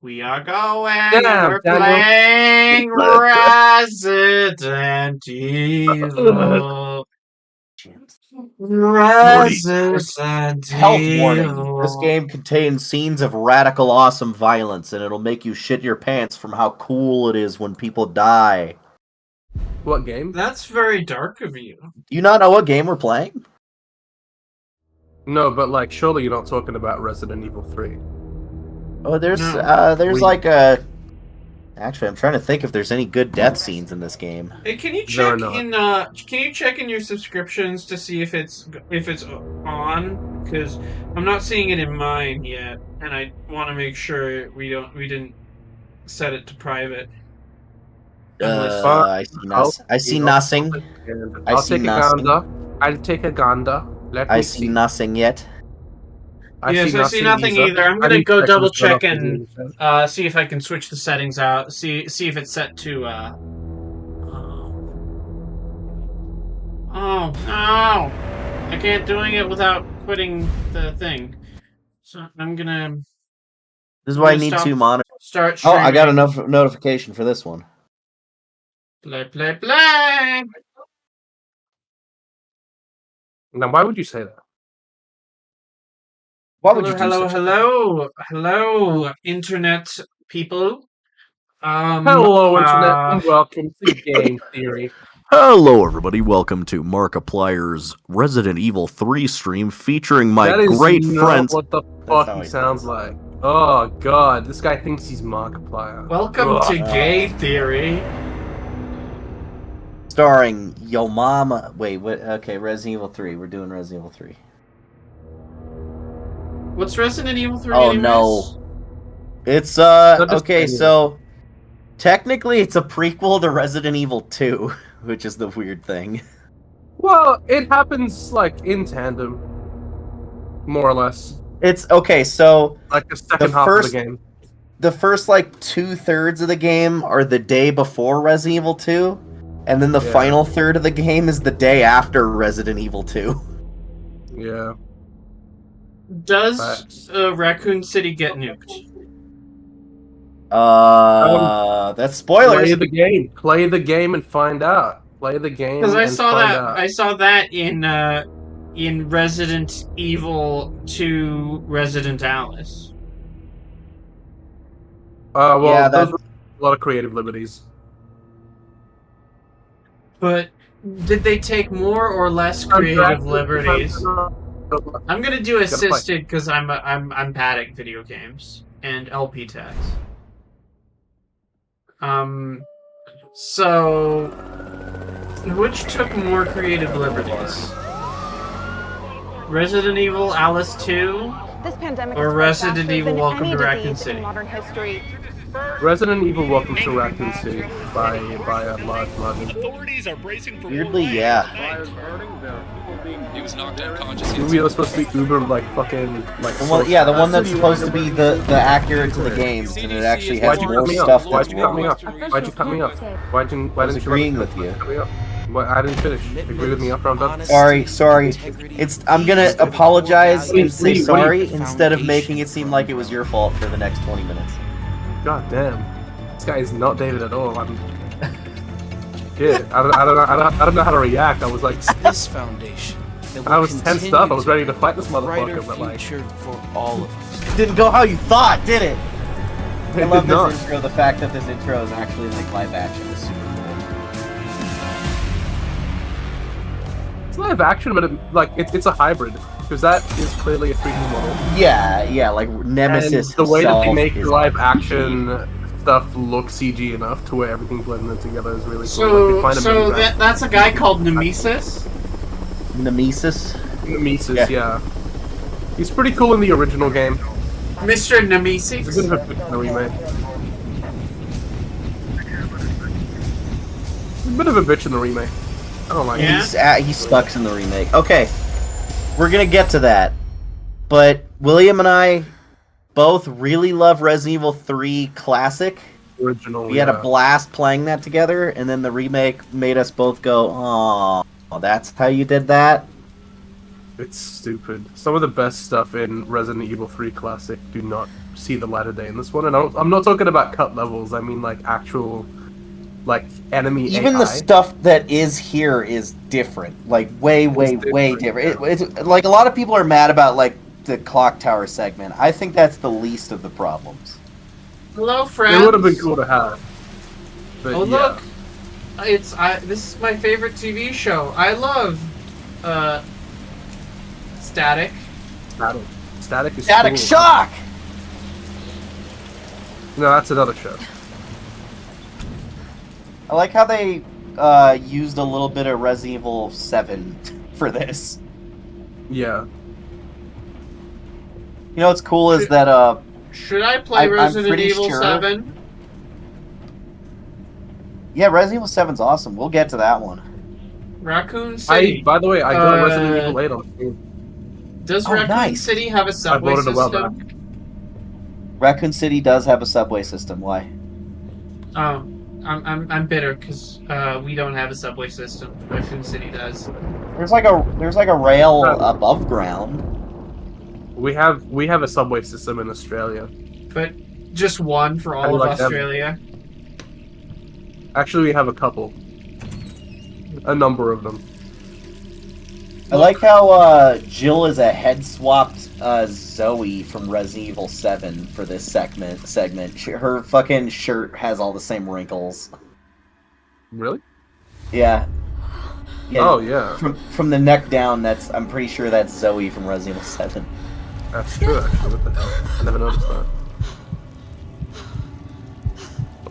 We are going Damn, and we're Daniel. playing Resident Evil. Resident Health warning. This Evil. game contains scenes of radical awesome violence, and it'll make you shit your pants from how cool it is when people die. What game? That's very dark of you. Do you not know what game we're playing? No, but like, surely you're not talking about Resident Evil 3. Oh, there's No. like a... Actually, I'm trying to think if there's any good death scenes in this game. Hey, can you There are check not. can you check in your subscriptions to see if it's on? Because I'm not seeing it in mine yet, and I want to make sure we didn't set it to private. I see nothing. I I'll see take a nothing. gander. I'll take a gander. Let me I see nothing yet. Yes, I see nothing either. I'm gonna go double check and see if I can switch the settings out. See if it's set to Oh no! I can't doing it without quitting the thing. So I'm gonna. This is why I need to monitor. Start. Oh, Streaming. I got a notification for this one. Play. Now, why would you say that? Why would you do such a thing? Hello, internet people. Hello, internet, and welcome to Game Theory. Hello, everybody. Welcome to Markiplier's Resident Evil 3 stream featuring my great friends. What the fuck he sounds like? Oh god, this guy thinks he's Markiplier. Welcome to Gay Theory. Starring Yo Mama. Wait, what? Okay, Resident Evil 3. We're doing Resident Evil 3. What's Resident Evil 3? Oh, anyways? no. It's, okay, so technically it's a prequel to Resident Evil 2, which is the weird thing. Well, it happens, like, in tandem. More or less. It's, okay, so... Like, the second half of the game. The first, like, 2/3 of the game are the day before Resident Evil 2, and then the final third of the game is the day after Resident Evil 2. Yeah. Does Raccoon City get nuked? That's spoilers. Play the game. Play the game and find out. Play the game. Because I and saw find that. out. I saw that in Resident Evil 2 Resident Alice. Well, Yeah, those were a lot of creative liberties. But did they take more or less creative liberties? I'm gonna do assisted because I'm bad at video games and LP tags. So which took more creative liberties? Resident Evil Alice 2 or Resident Evil Welcome to Raccoon City? Resident Evil Welcome to Raccoon City by a large margin. Authorities are bracing for Weirdly, yeah. He was knocked unconscious. The movie was supposed to be uber like fucking like. The one that's supposed to be the accurate to the games, and it actually has more stuff Why'd that's you cut me wrong. off? Why'd you cut me off? Why didn't I was you agreeing with you. I didn't finish. Agree with me after I'm done. Sorry. I'm gonna apologize and say sorry instead of making it seem like it was your fault for the next 20 minutes. God damn, this guy is not David at all. Shit, I don't know how to react. I was like, this foundation. I was tensed up. I was ready to fight this motherfucker, but like, for all of us. It didn't go how you thought, did it? I love did not. this intro. The fact that this intro is actually like live action is super cool. It's live action, but it's a hybrid because that is clearly a 3D model. Yeah, like Nemesis. And the way that they himself make is live like action stuff look CG enough to where everything blended together is really cool. So that's a guy called Nemesis? Nemesis. Nemesis, yeah. He's pretty cool in the original game. Mr. Nemesis? He's a bit of a bitch in the remake. He's a bit of a bitch in the remake. I don't like him. He sucks in the remake. Okay, we're gonna get to that. But William and I both really love Resident Evil 3 Classic. Original. We had a blast playing that together, and then the remake made us both go, "Oh, that's how you did that." It's stupid. Some of the best stuff in Resident Evil 3 Classic do not see the light of day in this one. And I'm not talking about cut levels. I mean like actual, like enemy Even AI. the stuff that is here is different. Like way different. Yeah. It's like a lot of people are mad about like the clock tower segment. I think that's the least of the problems. Hello, friends. It would have been cool to have. But Oh yeah. look, this is my favorite TV show. I love, Static. Static is Static cool. Shock. No, that's another show. I like how they used a little bit of Resident Evil 7 for this. Yeah. You know what's cool is that Should I play I'm Resident pretty Evil sure- 7? yeah, Resident Evil 7's awesome. We'll get to that one. Raccoon City. By the way, I got Resident Evil 8 on Steam. Does Oh, Raccoon nice. City have a subway bought it a while system? Raccoon City does have a subway system. Why? Oh, I'm bitter because we don't have a subway system. Raccoon City does. There's like a rail above ground. We have a subway system in Australia. But just one for How all do of you like them? Australia. Actually, we have a couple. A number of them. I like how Jill is a head swapped Zoe from Resident Evil 7 for this segment. Her fucking shirt has all the same wrinkles. Really? Yeah. Oh yeah, From the neck down, I'm pretty sure that's Zoe from Resident Evil 7. that's true. Actually, what the hell? I never noticed that.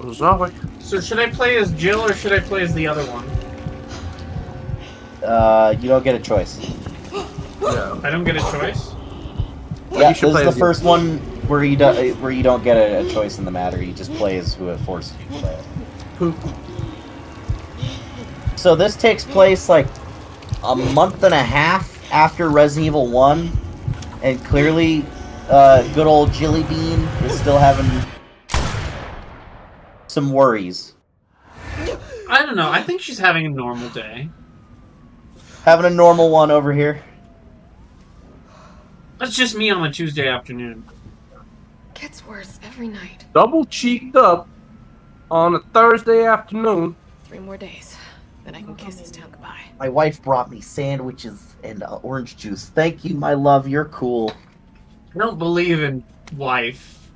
Oh, Zoe. So should I play as Jill or should I play as the other one? You don't get a choice. Yeah. I don't get a choice. Yeah, you should this play is the as the- first one where you don't get a choice in the matter. You just play as who it forces you to play. Poop. So this takes place like a month and a half after Resident Evil 1, and clearly, good old Jilly Bean is still having some worries. I don't know. I think she's having a normal day. Having a normal one over here. That's just me on a Tuesday afternoon. Gets worse every night. Double cheeked up on a Thursday afternoon. 3 more days. Then I can kiss this town goodbye. My wife brought me sandwiches and orange juice. Thank you, my love. You're cool. I don't believe in wife.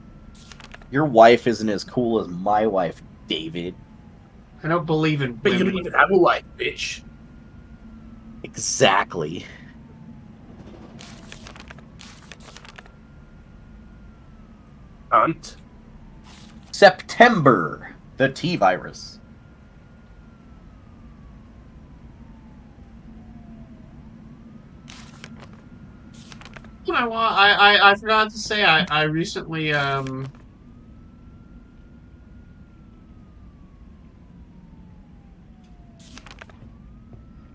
Your wife isn't as cool as my wife, David. I don't believe in But you don't women. even have a wife, bitch. Exactly. Cunt. September. The T-virus. I forgot to say I recently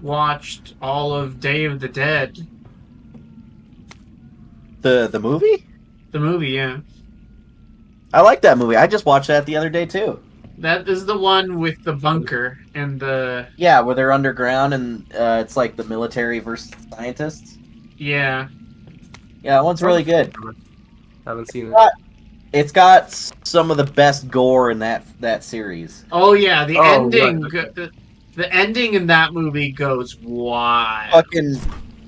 watched all of Day of the Dead. The movie? The movie, yeah. I like that movie. I just watched that the other day too. That is the one with the bunker and the Yeah, where they're underground and it's like the military versus scientists. yeah. Yeah, that one's really good. Haven't seen it. It's got some of the best gore in that series. Oh yeah, the Oh, ending. right. The ending in that movie goes wild. Fucking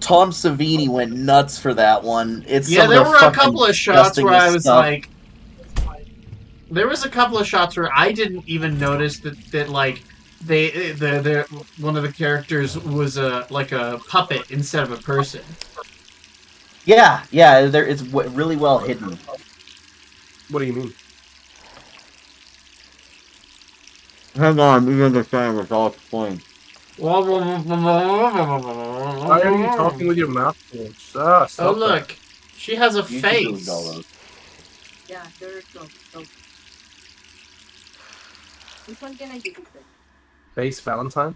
Tom Savini went nuts for that one. It's Yeah, some there of the were a fucking couple of shots where I was disgustingest stuff. like, there was a couple of shots where I didn't even notice that like the one of the characters was like a puppet instead of a person. Yeah, it's really well hidden. What do you mean? Hang on, you understand what's all explained. Why are you talking with your mouth closed? Oh Stop look, she has a You can face. do all those. Yeah, there go. Which one can I give you? that. Face Valentine?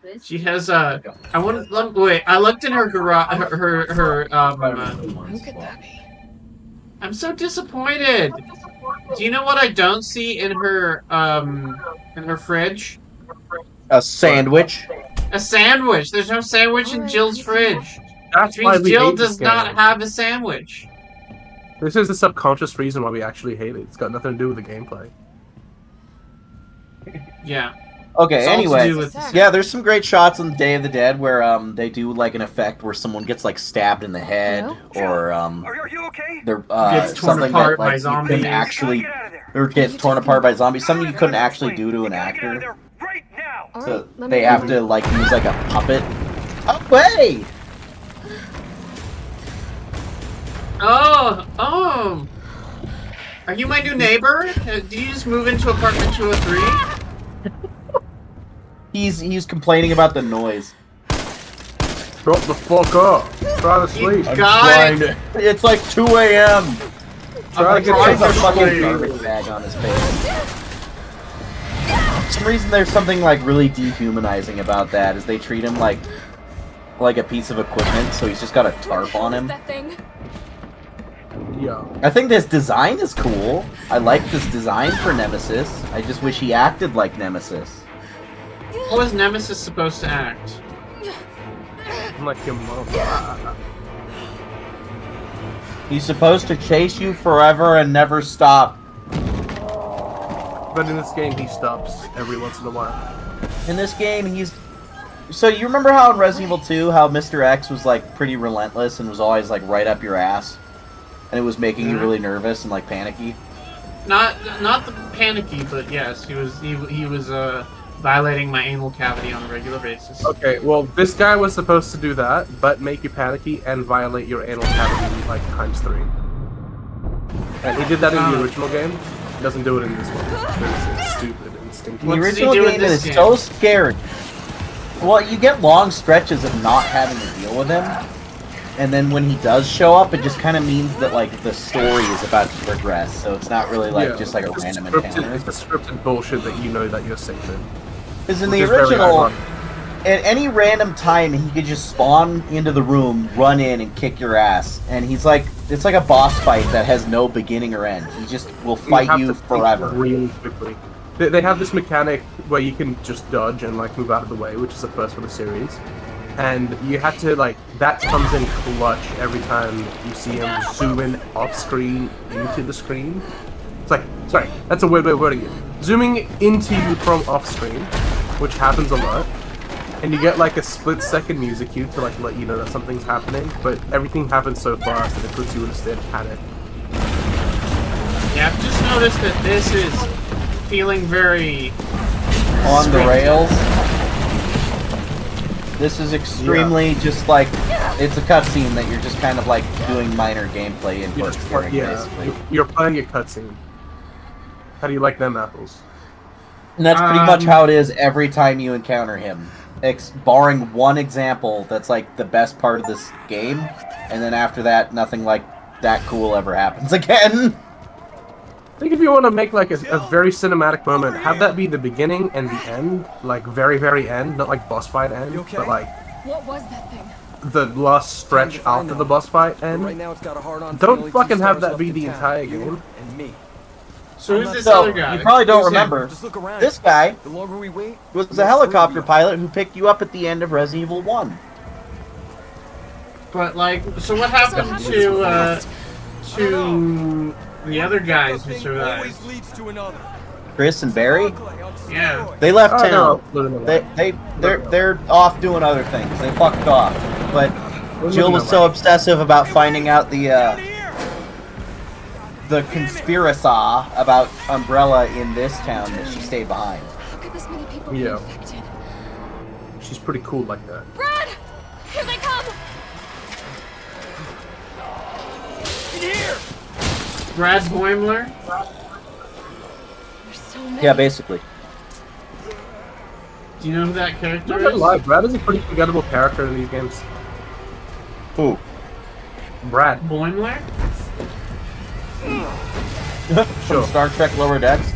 This? She has a. I want to wait. I looked in her garage. Her Who could that be? I'm so disappointed. Do you know what I don't see in her fridge? A sandwich. A sandwich. There's no sandwich in Jill's fridge. That's Which why means we Jill hate this does not game. have a sandwich. This is the subconscious reason why we actually hate it. It's got nothing to do with the gameplay. Yeah. Okay, It's all to anyway. do with Yeah, there's some great shots on Day of the Dead where they do like an effect where someone gets like stabbed in the head or Are you okay? they're Gets torn something apart that like by you zombies. couldn't actually or gets torn apart by zombies, something you couldn't actually do to an actor. Right now. All So right, let me they have to like use like a puppet. Away! Oh. Are you my new neighbor? Do you just move into apartment 203? He's complaining about the noise. Shut the fuck up. Try to sleep. I'm trying to. It's like 2 a.m. Try to get There's a some fucking sleep. garbage bag on his face. For some reason, there's something like really dehumanizing about that. Is they treat him like a piece of equipment, so he's just got a tarp on him. That thing. Yeah. I think this design is cool. I like this design for Nemesis. I just wish he acted like Nemesis. How was Nemesis supposed to act? I'm like your mother. He's supposed to chase you forever and never stop. But in this game, he stops every once in a while. In this game, he's... So you remember how in Resident Evil 2, how Mr. X was like pretty relentless and was always like right up your ass? And it was making you really nervous and like panicky? Not the panicky, but yes, he was violating my anal cavity on a regular basis. Okay, well, this guy was supposed to do that, but make you panicky and violate your anal cavity like ×3. And he did that in the original game. He doesn't do it in this one. It's stupid and stinky. The What does he original do in game this is game? so scary. Well, you get long stretches of not having to deal with him. And then when he does show up, it just kind of means that like the story is about to progress. So it's not really like just like a it's random scripted, encounter. it's the scripted bullshit that you know that you're safe in. Because in Which the is very original, ironic. at any random time, he could just spawn into the room, run in, and kick your ass. And he's like, it's like a boss fight that has no beginning or end. He just will fight have you to think forever. really quickly. They have this mechanic where you can just dodge and like move out of the way, which is the first for the series. And you have to like, that comes in clutch every time you see him zoom in off screen into the screen. It's like, sorry, that's a weird way of wording it. Zooming into you from off screen, which happens a lot. And you get like a split-second music cue to like let you know that something's happening, but everything happens so fast that it puts you in a state of panic. Yeah, I've just noticed that this is feeling very On the scripted. rails. This is extremely just like, it's a cutscene that you're just kind of like doing minor gameplay inputs during, basically. You're playing a cutscene. How do you like them apples? And that's pretty much how it is every time you encounter him. Barring one example that's like the best part of this game, and then after that, nothing like that cool ever happens again. I think if you want to make like a very cinematic moment, have that be the beginning and the end, like very, very end, not like boss fight end, but like What was that thing? the last stretch after the boss fight end. Right now it's got a hard-on Don't feeling fucking two have stars that be up the town. entire You game. and me. So who's this So, other guy? you probably don't Who's him? remember, Just look around. this guy The longer we wait, was the the less helicopter clue we pilot who picked you up at the end of Resident Evil 1. But like, so what happened to the other guys who survived? Always leads to another. Chris and Barry, Yeah. they left Oh, town. no. They're off doing other things. They fucked off. But Jill was so obsessive about finding out the conspiracy about Umbrella in this town that she stayed behind. How could this many people Yeah. be infected? She's pretty cool like that. Brad! Here they come! Brad Boimler? There's so many. Yeah, basically. Do you know who that character Not gonna is? lie, Brad is a pretty forgettable character in these games. Who? Brad. Boimler? From Star Trek Lower Decks?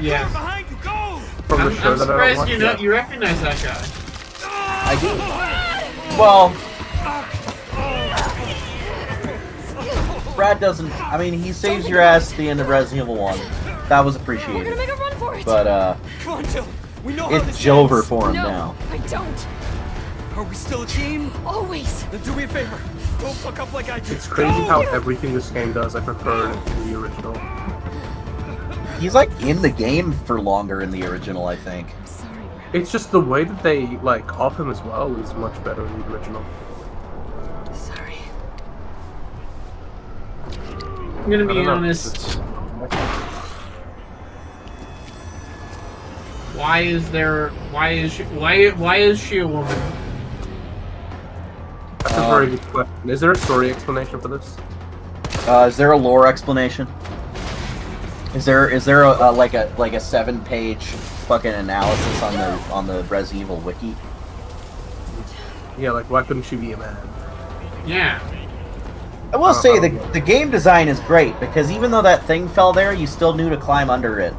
Yes. Behind you, go! From the I'm show that I don't surprised watch. you recognize that guy. I do. Well, Brad doesn't. I mean, he saves your ass at the end of Resident Evil 1. That was We're appreciated. gonna make a run for it! But, Come on, Jill. We know how it's this Jover ends. for him no, now. I don't. Are we still a team? Always. Then do me a favor. Don't fuck up like I did. It's crazy how everything this game does I prefer to the original. He's like in the game for longer in the original, I think. I'm sorry, Grandma. It's just the way that they like off him as well is much better in the original. Sorry. I'm gonna I be don't know. honest. Why is she a woman? That's a very good question. Is there a story explanation for this? Is there a lore explanation? Is there a like a 7-page fucking analysis on the Resident Evil wiki? Yeah, like why couldn't she be a man? Yeah. I will say the game design is great because even though that thing fell there, you still knew to climb under it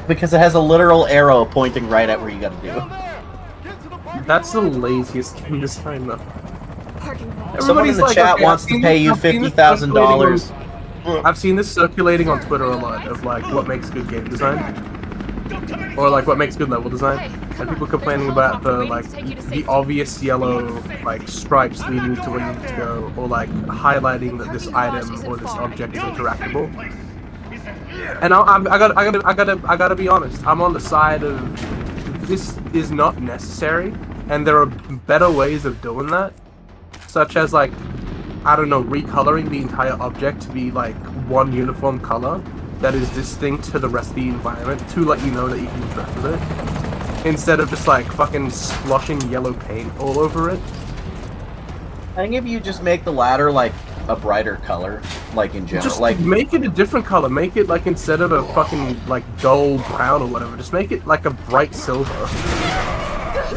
because it has a literal arrow pointing right at where you got to do. That's the laziest game design though. Parking lot. Someone in the chat wants to pay you $50,000. I've seen this circulating on Twitter a lot of like what makes good game design, or like what makes good level design, and people complaining about the like the obvious yellow like stripes leading to where you need to go, or like highlighting that this item or this object is interactable. And I gotta be honest. I'm on the side of this is not necessary, and there are better ways of doing that, such as like, I don't know, recoloring the entire object to be like one uniform color that is distinct to the rest of the environment to let you know that you can interact with it, instead of just like fucking sploshing yellow paint all over it. I think if you just make the ladder like a brighter color, like in general, Just like make it a different color. Make it like instead of a fucking like dull brown or whatever, just make it like a bright silver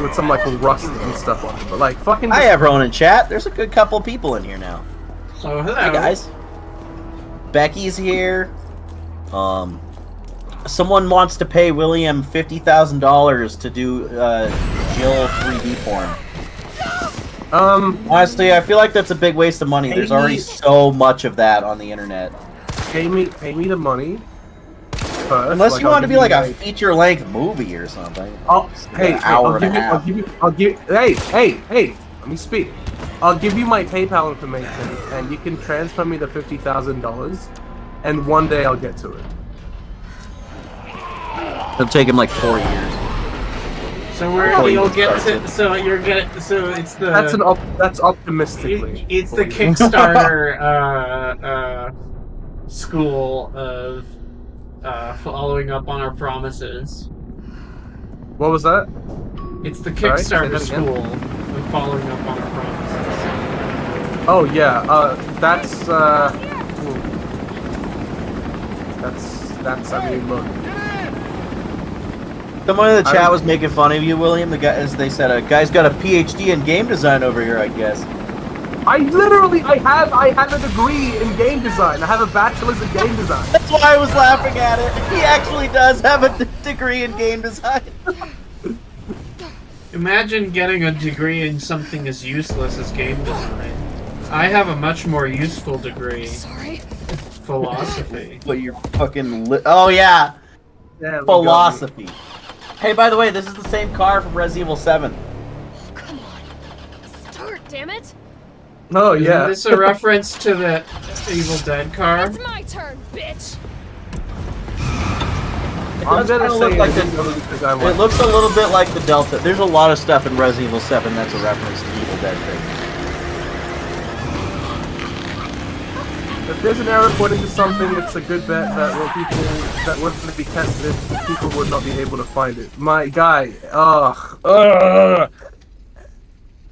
with some like rust and stuff on it. But like fucking. hi everyone in chat. There's a good couple people in here now. So hello. Hi guys. Becky's here. Someone wants to pay William $50,000 to do Jill 3D porn. Honestly, I feel like that's a big waste of money. There's already so much of that on the internet. Pay me the money. First, Unless like, you want to I'll be give like you a feature-length movie or something. Hey, an hour and a half. Hey, let me speak. I'll give you my PayPal information, and you can transfer me the $50,000, and one day I'll get to it. It'll take him like 4 years. So where Oh, you'll you get started. to, so you're getting, so it's the That's optimistically. it's the Kickstarter school of following up on our promises. What was that? It's the Sorry, say Kickstarter that again? school of following up on our promises. Oh yeah, that's. I mean, look. Someone in the chat was making fun of you, William. The guy, as they said, a guy's got a PhD in game design over here, I guess. I have a degree in game design. I have a bachelor's in game design. That's why I was laughing at it. He actually does have a degree in game design. Imagine getting a degree in something as useless as game design. I have a much more useful degree, Sorry. philosophy. But you're fucking oh yeah, Yeah, philosophy. Hey, by the way, this is the same car from Resident Evil 7. Come on. Start, damn it. Oh yeah. Is this a reference to the Evil Dead car? It's my turn, bitch. I'm gonna kinda look say like it because I It want. looks a little bit like the Delta. There's a lot of stuff in Resident Evil 7 that's a reference to Evil Dead things. If there's an error pointing to something, it's a good bet that wasn't to be tested, people would not be able to find it. My guy,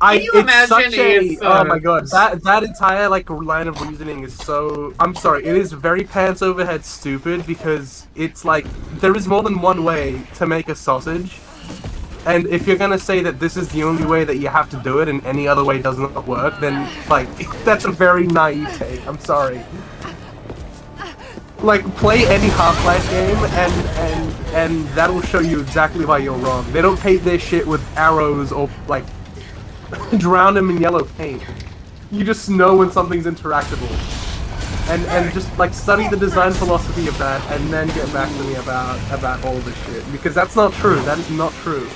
Can you imagine if, oh my god, that entire like line of reasoning is so. I'm sorry, it is very pants overhead stupid because it's like there is more than one way to make a sausage, and if you're gonna say that this is the only way that you have to do it and any other way does not work, then like that's a very naive take. I'm sorry. Like play any Half-Life game and that'll show you exactly why you're wrong. They don't paint their shit with arrows or like drown them in yellow paint. You just know when something's interactable. And just like study the design philosophy of that and then get back to me about all this shit. Because that's not true. That is not true.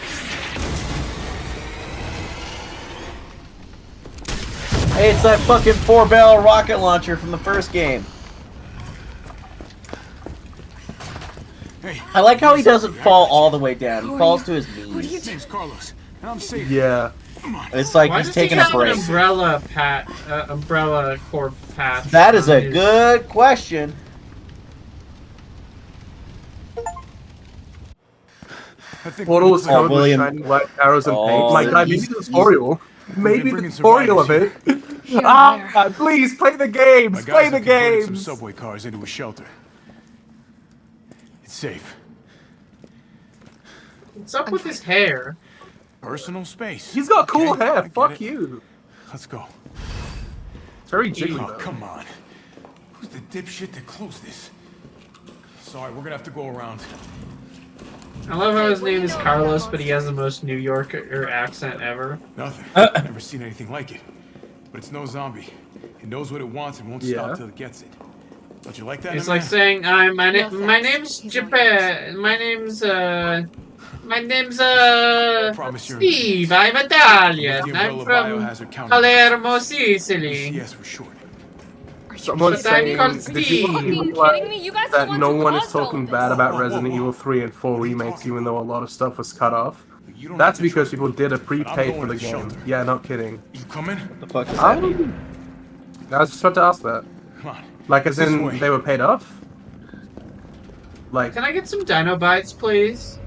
Hey, it's that fucking 4-barrel rocket launcher from the first game. Hey, I like how he doesn't fall all the way down. He falls to his his knees. name's Carlos, and I'm safe. Yeah. Come on. It's like Why he's does he taking a have an break. umbrella corp patch? That is on a his- good question. I think Portal was Oh, covered with William. shining white arrows and paint. Oh, My God, maybe he's- the tutorial. Maybe bringing the tutorial of survivors it. Here and Ah, please play the My games. guys Play the have converted some games. subway cars into a shelter. It's safe. What's up with his hair? Personal space. He's got cool Okay, I hair. get Fuck it. you. Let's go. It's very jiggly Oh, though. come on. Who's the dipshit that closed this? Sorry, we're gonna have to go around. I love how his name is Carlos, but he has the most New Yorker accent ever. Nothing. I've never seen anything like it. But it's no zombie. It knows what it wants and won't Yeah. stop till it gets it. Don't you like that? It's Emma? like saying, my No my thanks. name's He's Japan. My name's Promise you're- Steve. I'm Italian. The I'm umbrella from biohazard counter. Palermo, Sicily. yes, for short. Someone's But I'm saying called that Steve. people Fucking glad kidding me? You guys are the that ones no who one is caused all talking of bad this. about Whoa, whoa, Resident whoa. Evil 3 and 4 What are you remakes, talking even though a lot of stuff was cut off. You don't That's have to because trust people me. did a But I'm prepay going for the to the game. shelter. Yeah, not kidding. You coming? The fuck is I that? mean? was just about to ask that. Come on. Like, as This in, way. they were paid off? Like, Can I get some Dino Bites, please?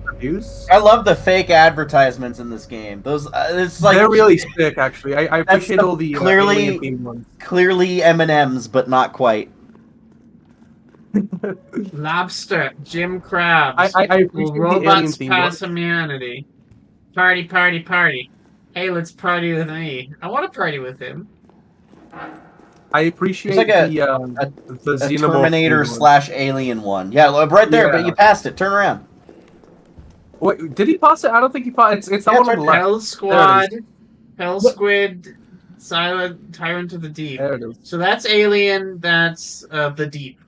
reviews? I love the fake advertisements in this game. Those, it's like They're really sick, actually. I appreciate the all the clearly- alien-themed ones. clearly M&Ms, but not quite. Lobster, Jim Krabs. I Will appreciate the robots alien-themed pass ones. humanity? Party, party, party. Hey, let's party with me. I want to party with him. I appreciate There's like the A xenomorph Terminator themed ones. / Alien one. Yeah, look, right there, Yeah. but you passed it. Turn around. Wait, did he pass it? I don't think he passed. It's that Yeah, one it's on the right left. Hell Squad, Hell Squid, Silent Tyrant of the Deep. There it is. So that's Alien, that's the Deep.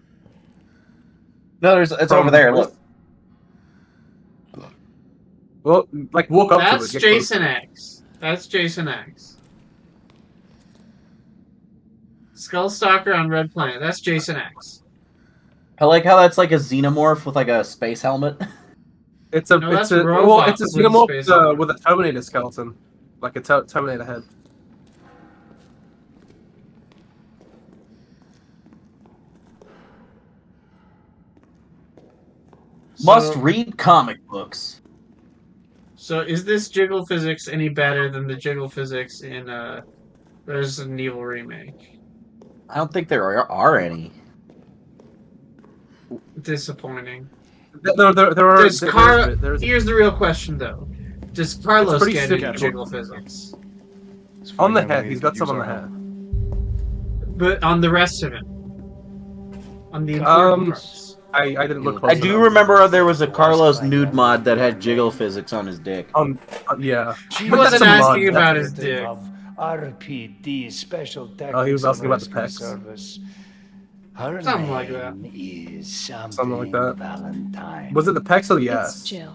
No, it's From- over there. Look. Well, like, walk up That's to it. Get Jason closer. X. That's Jason X. Skullstalker on Red Planet. That's Jason X. I like how that's like a xenomorph with like a space helmet. It's a, No, it's that's a, Robot well, it's a with a xenomorph space helmet. with a Terminator skeleton, like a Terminator head. Must So- read comic books. So is this jiggle physics any better than the jiggle physics in Resident Evil Remake? I don't think there are any. Disappointing. There are. Does Car- there's Here's the real question, though. Does Carlos pretty get sick, any actually. jiggle physics? on the head. He's got some on the head. But on the rest of it? On the important parts? I didn't look close I do enough. remember there was a Carlos nude mod that had jiggle physics on his dick. Yeah. He But that's wasn't a mod. asking about his dick. Of RPD Special Tactics Oh, he was asking and about the Rescue pecs. Service. Her Something like that. name is Something like that. Valentine. Was it the pecs or the It's ass? Jill.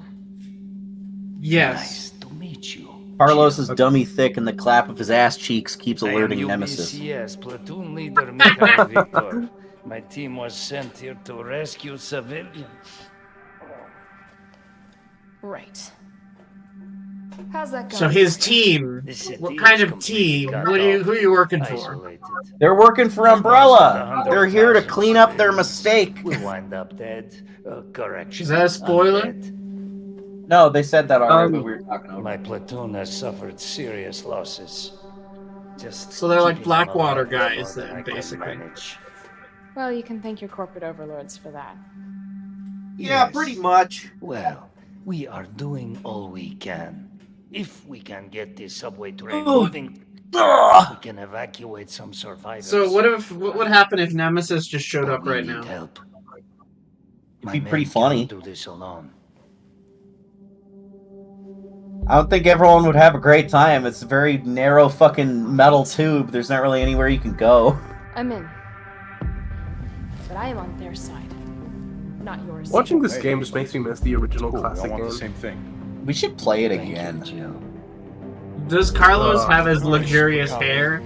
Yes. Nice to meet you. Carlos is dummy thick, and the clap of his ass cheeks keeps I am alerting Nemesis. UBCS platoon leader Mikhail Victor. My team was sent here to rescue civilians. Right. How's that going? So his team. The city What kind is of completely team? cut Who are you working for? Isolated. They're working for Umbrella. They're here to clean up their mistake. We wind up dead. Correction. Is that a spoiler? Undead. No, they said that already. But we were talking over. My platoon has suffered serious losses. Just So they're like keeping them Blackwater alive guys is more then, than I can basically. manage. Well, you can thank your corporate overlords for that. Yeah, Yes. pretty much. Well, we are doing all we can. If we can get this subway train Ugh. moving, Ugh. we can evacuate some survivors. So what would happen if Nemesis just showed But up we right need now? help. It'd be My pretty men funny. cannot do this alone. I don't think everyone would have a great time. It's a very narrow fucking metal tube. There's not really anywhere you can go. I'm in. But I am on their side, not yours. Watching this game just makes me miss the original Cool, I classic want the game. same thing. We should play it Thank you, again. Jill. Does Carlos have as Nice. luxurious hair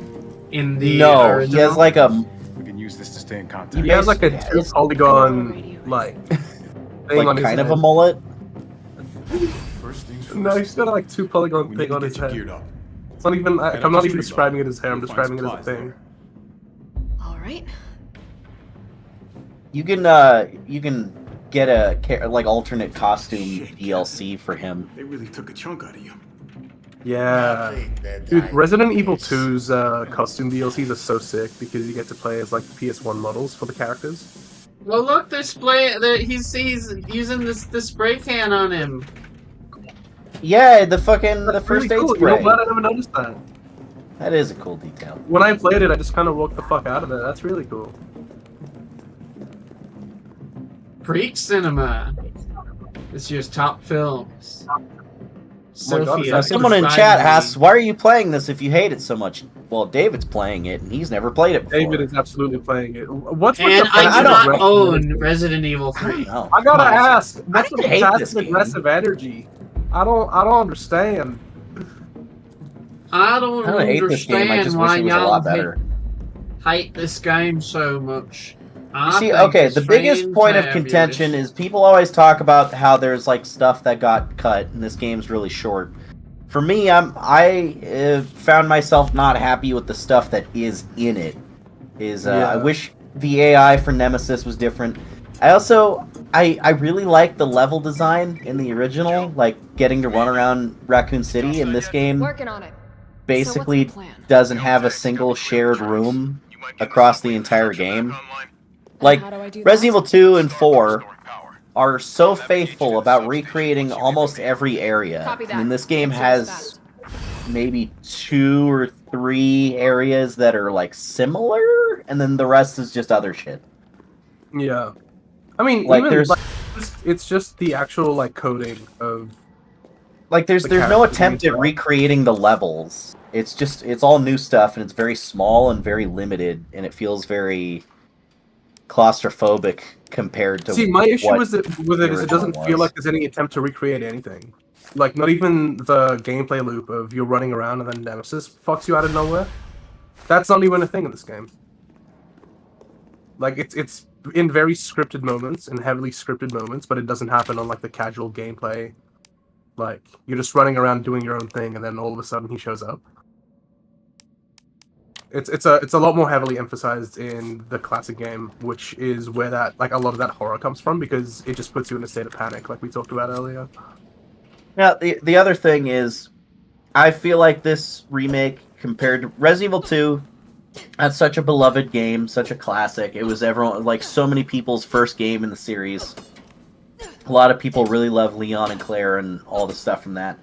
in the No, original? he has like a. We can use this to stay in contact. He has like a Yeah, two it's polygon like thing on like his kind head. of a mullet. First things first. No, he's got like two polygon we thing need on to his get you head. geared up. It's not even. Head up I'm to not even Streetville. describing it as hair. I'm You'll find describing it as a supplies thing. there. All right. You can get a like alternate costume DLC for him. They really took a chunk out of you. Yeah. Dude, Resident Evil 2's costume DLCs are so sick because you get to play as like PS1 models for the characters. Well, look, he's using the spray can on him. Yeah, the fucking the That's first really aid cool. spray. You know what? I never noticed that. That is a cool detail. When I played it, I just kind of walked the fuck out of it. That's really cool. Freak Cinema. This year's top films. God, Sophia. Now, That's someone in beside chat me. asks, "Why are you playing this if you hate it so much?" Well, David's playing it, and he's never played it before. David is absolutely playing it. What's with And the I do don't- not own Resident Evil 3. No. I gotta Come on. ask, what's I the hate this passive game. aggressive energy? I don't understand. I don't I don't hate this game. I understand just wish why it was a y'all lot better. hate this game so much. You see, okay, the biggest point of contention is people always talk about how there's like stuff that got cut, and this game's really short. For me, I found myself not happy with the stuff that is in it. I wish the AI for Nemesis was different. I really like the level design in the original, like getting to run around Raccoon City. In this game, Working on it. basically So what's the plan? doesn't have a single shared room across the entire game. Like, How do I do Resident that? Evil 2 and 4 are so faithful about recreating almost every area. Copy that. And this game Cheers, has maybe 2 or 3 areas that are like similar, and then the rest is just other shit. Yeah. I mean, Like, even, there's- like, it's just the actual like coding of. Like, there's The no characters attempt at themselves. recreating the levels. It's all new stuff, and it's very small and very limited, and it feels very claustrophobic compared to. See, my issue what with it the is it original doesn't feel was. like there's any attempt to recreate anything. Like, not even the gameplay loop of you're running around and then Nemesis fucks you out of nowhere. That's not even a thing in this game. Like, it's in very scripted moments, in heavily scripted moments, but it doesn't happen on like the casual gameplay. Like, you're just running around doing your own thing, and then all of a sudden he shows up. It's a lot more heavily emphasized in the classic game, which is where that like a lot of that horror comes from, because it just puts you in a state of panic, like we talked about earlier. Now, the other thing is, I feel like this remake compared to Resident Evil 2, that's such a beloved game, such a classic. It was everyone, like so many people's first game in the series. A lot of people really love Leon and Claire and all the stuff from that.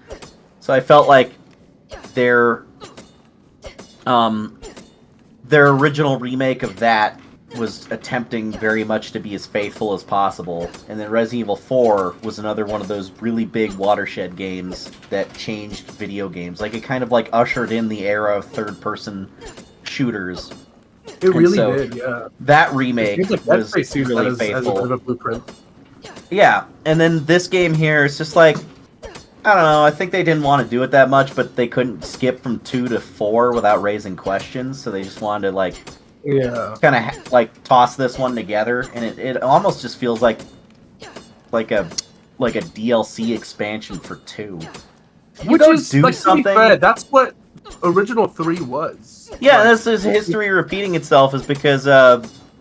So I felt like their original remake of that was attempting very much to be as faithful as possible. And then Resident Evil 4 was another one of those really big watershed games that changed video games. Like, it kind of like ushered in the era of third-person shooters. It really so did, yeah. That It remake seems like Dead was Space used that really as a bit of faithful. a blueprint. Yeah, and then this game here, it's just like, I don't know, I think they didn't want to do it that much, but they couldn't skip from 2 to 4 without raising questions, so they just wanted to, like, Yeah. kind of, like, toss this one together, and it almost just feels like a DLC expansion for 2. You Which go is, do like, to be something. fair, that's what original 3 was. Yeah, Like, this is history repeating itself, is because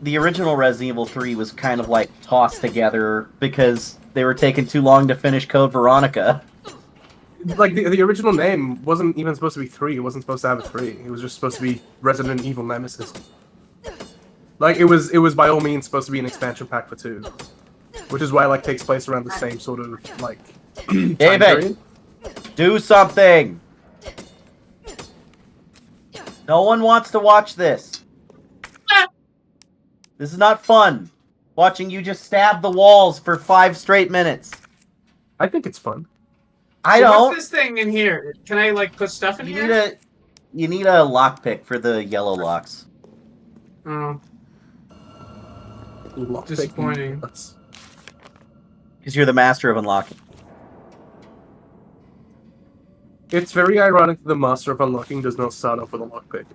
the original Resident Evil 3 was kind of like tossed together because they were taking too long to finish Code Veronica. like the original name wasn't even supposed to be 3. It wasn't supposed to have a 3. It was just supposed to be Resident Evil Nemesis. Like, it was by all means supposed to be an expansion pack for 2. Which is why it, like, takes place around the same sort of, like, time David! period. Do something! No one wants to watch this. This is not fun. Watching you just stab the walls for 5 straight minutes. I think it's fun. I So don't. What's this thing in here? Can I like put stuff in here? You need a lockpick for the yellow locks. Oh, Lockpick. Disappointing. That's- Because you're the master of unlocking. It's very ironic that the Master of Unlocking does not start off with a lockpick.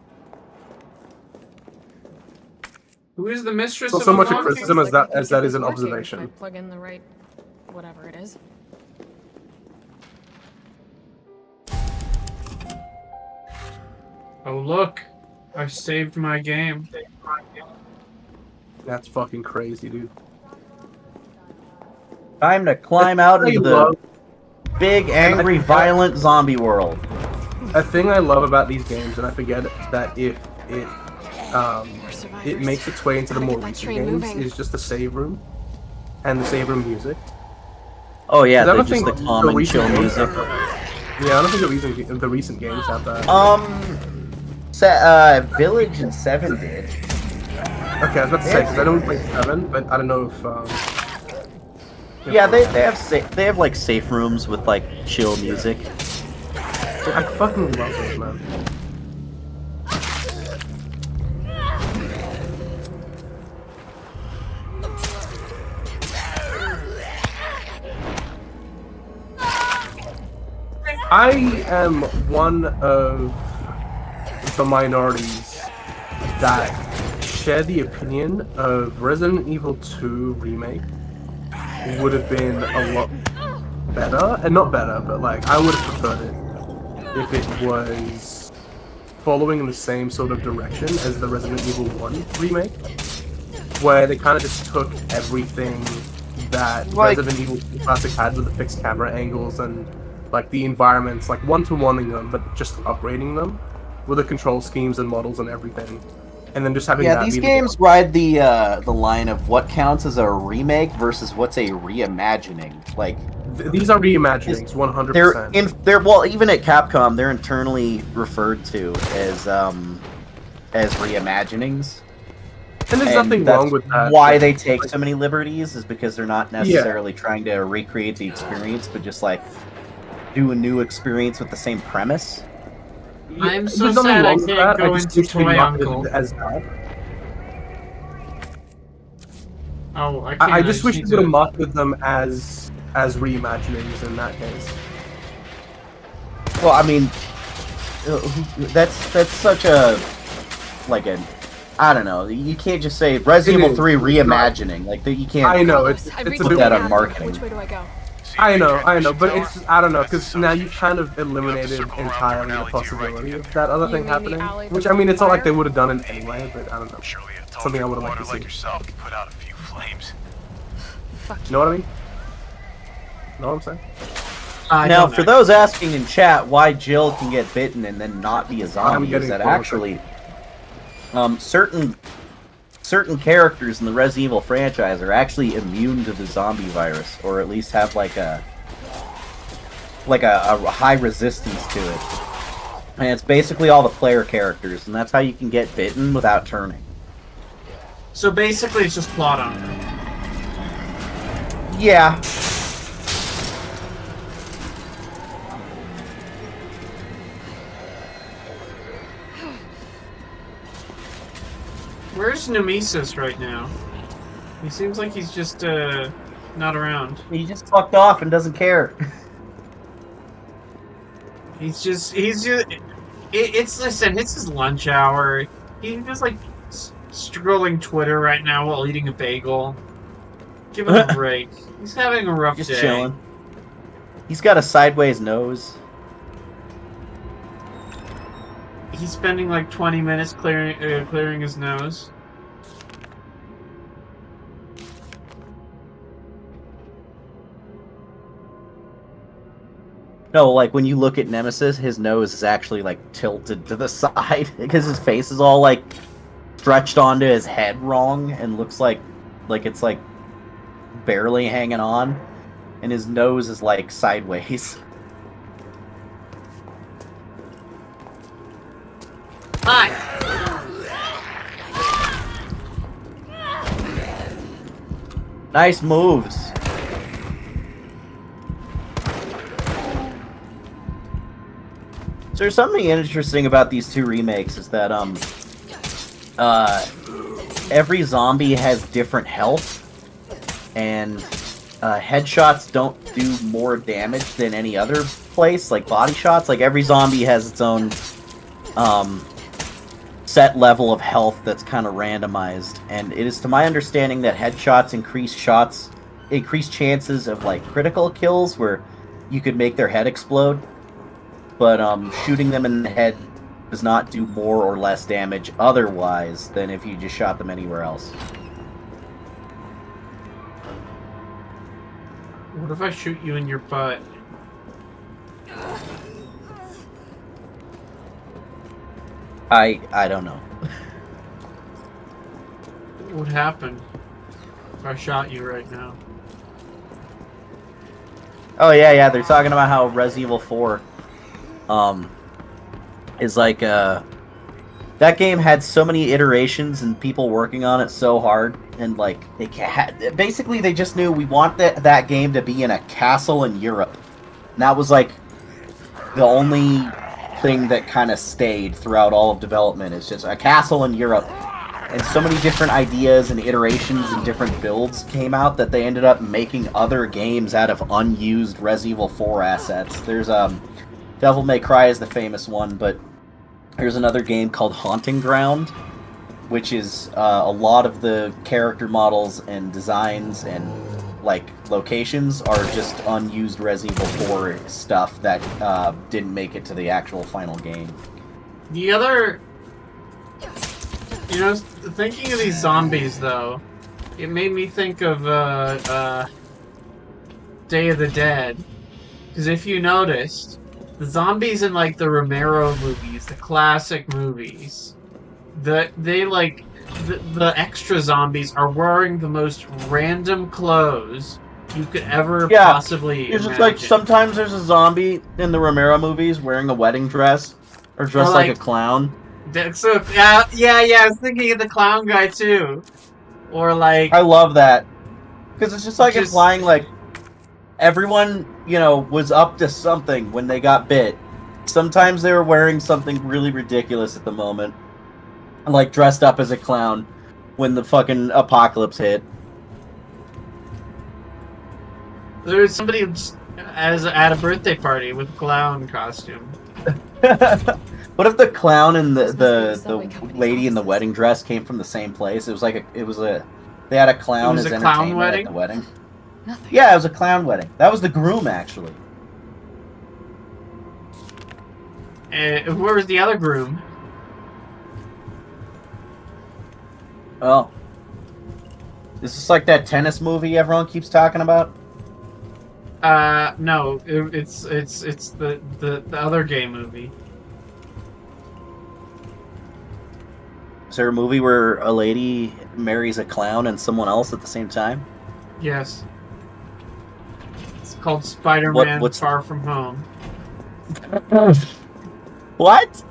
Who is the mistress So of so much a unlocking? criticism as Looks like that I as can that keep is an this working if I observation. plug in the right, whatever it is. Oh look, I saved my game. That's fucking crazy, dude. Time to climb out I into love- the big, And I angry, forget- violent zombie world. A thing I love about these games, and I forget that if it makes its way into the Gotta more get that recent train games, moving. is just the save room and the save room music. Oh yeah, Because I they're don't just think the calm and recent chill games music. have that. Yeah, I don't think the recent games have that. Village and 7 did. Okay, I was about to say because I don't play 7, but I don't know if. Yeah, they have like safe rooms with like chill music. I fucking love those, man. I am one of the minorities that share the opinion of Resident Evil 2 Remake would have been a lot better, and not better, but like I would have preferred it if it was following in the same sort of direction as the Resident Evil 1 remake, where they kind of just took everything that Like- Resident Evil 2 Classic had with the fixed camera angles and like the environments, like one-to-oneing them, but just upgrading them with the control schemes and models and everything, and then just having Yeah, that these be the games ride the line of what counts as a remake versus what's a reimagining. Like These are reimaginings, 100%. they're well, even at Capcom, they're internally referred to as reimaginings. And there's And nothing that's wrong with that. why but- they take so many liberties is because they're not necessarily trying to recreate the experience, but just like do a new experience with the same premise. I'm so There's nothing sad I wrong with can't that, go just into wish they Toy marketed Uncle. it as that. Oh, I can't. I just wish they need would have to- marketed them as reimaginings in that case. Well, I mean, that's such a like a I don't know. You can't just say Resident It Evil is. 3 reimagining. Like you can't. I know Carlos, it's I a reached that bit. the on gap. marketing. Which way do I go? I know, but it's I don't know because now you've kind of eliminated entirely the possibility of that other You thing mean the happening. alley Which with I mean, it's not like fire? they would have done it anyway, but I don't know. Surely a tall Something I drink would have of liked water to like see. yourself can put out a few flames. Fuck You know what I mean? Know what I'm saying? I Now, don't for know. those asking in chat why Jill can get bitten and then not be a zombie, is getting that closer. actually certain characters in the Resident Evil franchise are actually immune to the zombie virus, or at least have like a high resistance to it. And it's basically all the player characters, and that's how you can get bitten without turning. So basically, it's just plot armor. Yeah. Where's Nemesis right now? He seems like he's just not around. He just fucked off and doesn't care. It's listen, it's his lunch hour. He's just like scrolling Twitter right now while eating a bagel. Give him a break. He's having a rough Just day. chilling. He's got a sideways nose. He's spending like 20 minutes clearing his nose. No, like when you look at Nemesis, his nose is actually like tilted to the side because his face is all like stretched onto his head wrong and looks like it's like barely hanging on, and his nose is like sideways. Hi. Nice moves. So there's something interesting about these two remakes is that every zombie has different health, and headshots don't do more damage than any other place, like body shots. Like every zombie has its own set level of health that's kind of randomized, and it is to my understanding that headshots increase chances of like critical kills where you could make their head explode, but shooting them in the head does not do more or less damage otherwise than if you just shot them anywhere else. What if I shoot you in your butt? I don't know. What would happen if I shot you right now? Oh yeah, they're talking about how Resident Evil 4 is like that game had so many iterations and people working on it so hard, and like basically they just knew we want that game to be in a castle in Europe. And that was like the only thing that kind of stayed throughout all of development. It's just a castle in Europe. And so many different ideas and iterations and different builds came out that they ended up making other games out of unused Resident Evil 4 assets. There's Devil May Cry is the famous one, but there's another game called Haunting Ground, which is a lot of the character models and designs and like locations are just unused Resident Evil 4 stuff that didn't make it to the actual final game. The other, thinking of these zombies though, it made me think of Day of the Dead, because if you noticed, the zombies in like the Romero movies, the classic movies, the extra zombies are wearing the most random clothes you could ever possibly It's imagine. just like sometimes there's a zombie in the Romero movies wearing a wedding dress or dressed like a clown. So yeah, I was thinking of the clown guy too. Or like I love that. Because it's just like implying like everyone, was up to something when they got bit. Sometimes they were wearing something really ridiculous at the moment. Like dressed up as a clown when the fucking apocalypse hit. there was somebody at a birthday party with a clown costume. What if the clown and the lady in the wedding dress came from the same place? It was like they had a clown as entertainment at the wedding. Nothing. Yeah, it was a clown wedding. That was the groom, actually. Where was the other groom? Oh. Is this like that tennis movie everyone keeps talking about? No, it's the other gay movie. Is there a movie where a lady marries a clown and someone else at the same time? Yes. It's called Spider-Man What's Far From Home. What?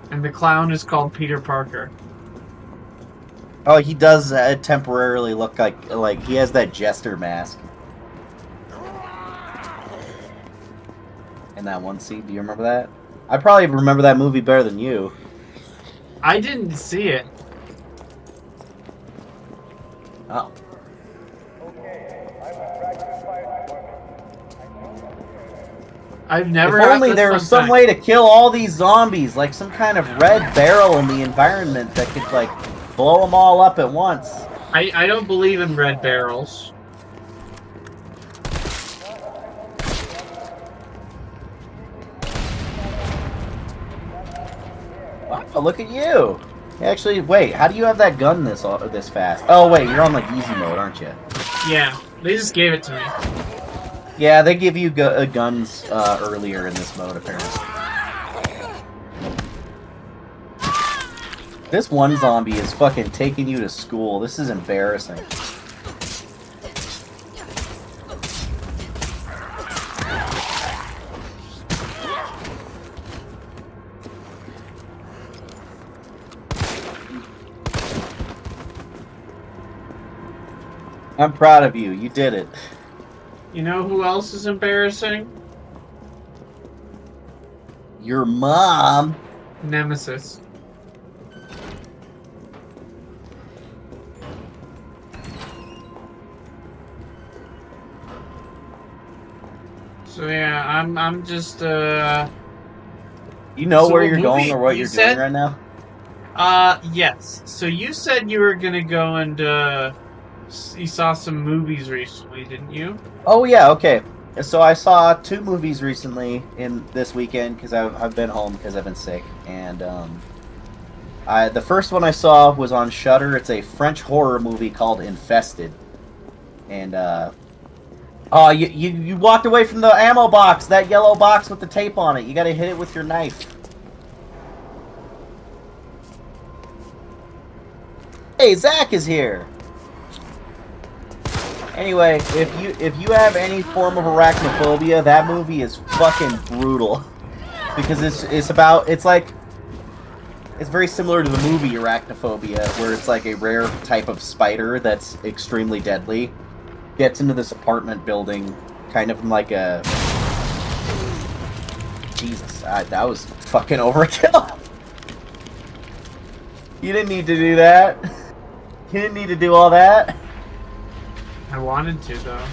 And the clown is called Peter Parker. Oh, he does temporarily look like he has that jester mask. In that one scene, do you remember that? I probably remember that movie better than you. I didn't see it. Oh. I've never. If only there was some way to kill all these zombies, like some kind of red barrel in the environment that could like blow them all up at once. I don't believe in red barrels. Wow, look at you! Actually, wait, how do you have that gun this fast? Oh wait, you're on like easy mode, aren't you? Yeah, they just gave it to me. Yeah, they give you guns earlier in this mode, apparently. This one zombie is fucking taking you to school. This is embarrassing. I'm proud of you. You did it. You know who else is embarrassing? Your mom. Nemesis. So yeah, I'm just You know So where what you're going movie or what you you're said? doing right now? Yes. So you said you were gonna go and you saw some movies recently, didn't you? Oh yeah, okay. So I saw 2 movies recently in this weekend because I've been home because I've been sick, and the first one I saw was on Shudder. It's a French horror movie called Infested, and oh, you walked away from the ammo box, that yellow box with the tape on it. You got to hit it with your knife. Hey, Zach is here. Anyway, if you have any form of arachnophobia, that movie is fucking brutal. Because it's very similar to the movie Arachnophobia, where it's like a rare type of spider that's extremely deadly. Gets into this apartment building, kind of like a... Jesus, that was fucking overkill. You didn't need to do that. You didn't need to do all that. I wanted to though.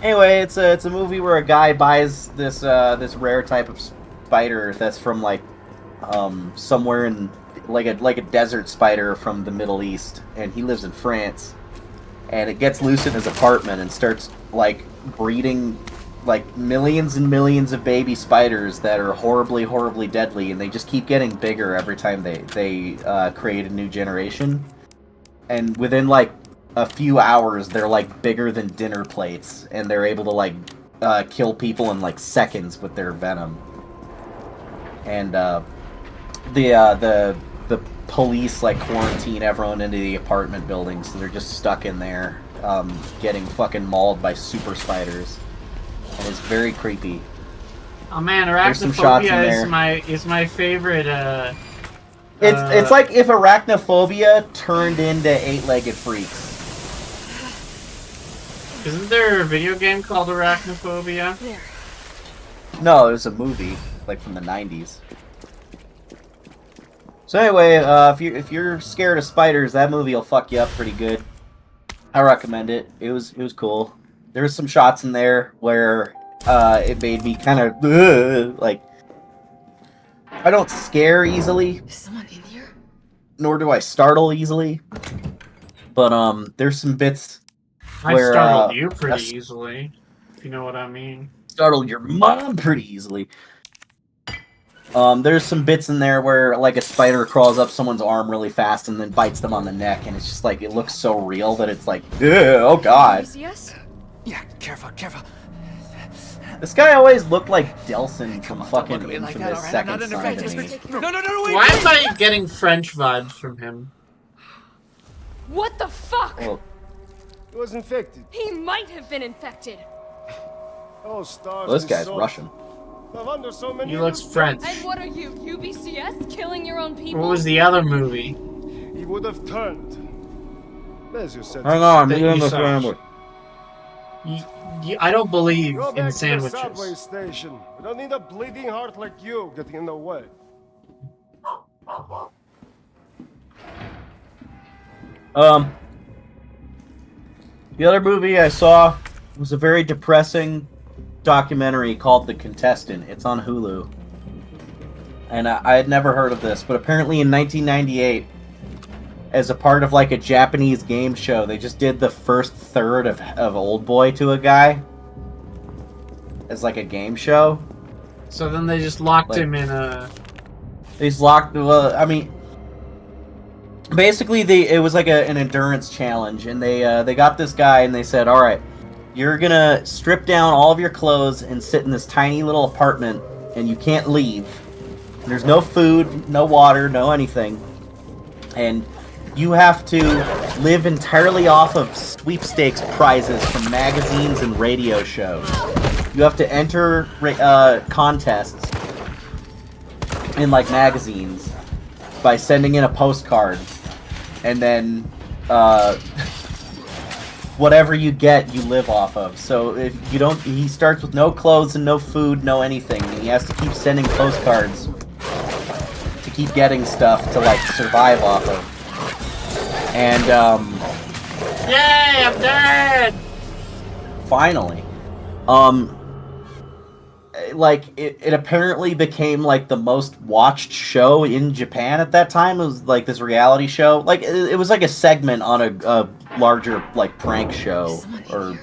Anyway, it's a movie where a guy buys this rare type of spider that's from like somewhere in like a desert spider from the Middle East, and he lives in France. And it gets loose in his apartment and starts like breeding like millions and millions of baby spiders that are horribly, horribly deadly, and they just keep getting bigger every time they create a new generation. And within like a few hours, they're like bigger than dinner plates, and they're able to like kill people in like seconds with their venom. And the police like quarantine everyone into the apartment building, so they're just stuck in there, getting fucking mauled by super spiders, and it's very creepy. Oh man, There's some shots in Arachnophobia there. is my favorite. It's like if Arachnophobia turned into Eight-Legged Freaks. Isn't there a video game called Arachnophobia? There. No, it was a movie like from the 90s. So anyway, if you're scared of spiders, that movie will fuck you up pretty good. I recommend it. It was cool. There was some shots in there where it made me kind of like, I don't scare easily, Is someone in here? nor do I startle easily. But there's some bits I where startled you pretty that's- easily, if you know what I mean. startled your mom pretty easily. There's some bits in there where like a spider crawls up someone's arm really fast and then bites them on the neck, and it's just like it looks so real that it's like, ugh, oh You god. see us? Yeah, careful, careful. This guy always looked like Delson from Don't fucking look at me like that, Infamous alright? I'm Second not under Son threat. to me. No, wait. Why am I getting French vibes from him? What the fuck? Well, He was infected. He might have been infected. Oh, stars. well, this and guy's salt. Russian. No wonder so many He of looks them French. And what are you, UBCS? Killing your own people? What was the other movie? died. He would have turned. As you said. Hang on, That me and you the saw. family. I don't believe Go in back to the subway sandwiches. station. We don't need a bleeding heart like you getting in the way. The other movie I saw was a very depressing documentary called The Contestant. It's on Hulu. And I had never heard of this, but apparently in 1998, as a part of like a Japanese game show, they just did the first third of Old Boy to a guy as like a game show. So then they just locked Like- him in a. He's locked. Well, I mean, basically, it was like an endurance challenge, and they got this guy, and they said, "All right, you're gonna strip down all of your clothes and sit in this tiny little apartment, and you can't leave. There's no food, no water, no anything, and you have to live entirely off of sweepstakes prizes from magazines and radio shows. You have to enter contests in like magazines by sending in a postcard, and then whatever you get you live off of. So if you don't, he starts with no clothes and no food, no anything, and he has to keep sending postcards to keep getting stuff to like survive off of. And Yay! I'm dead. finally, like it apparently became like the most watched show in Japan at that time. It was like this reality show. Like it was like a segment on a larger like prank show or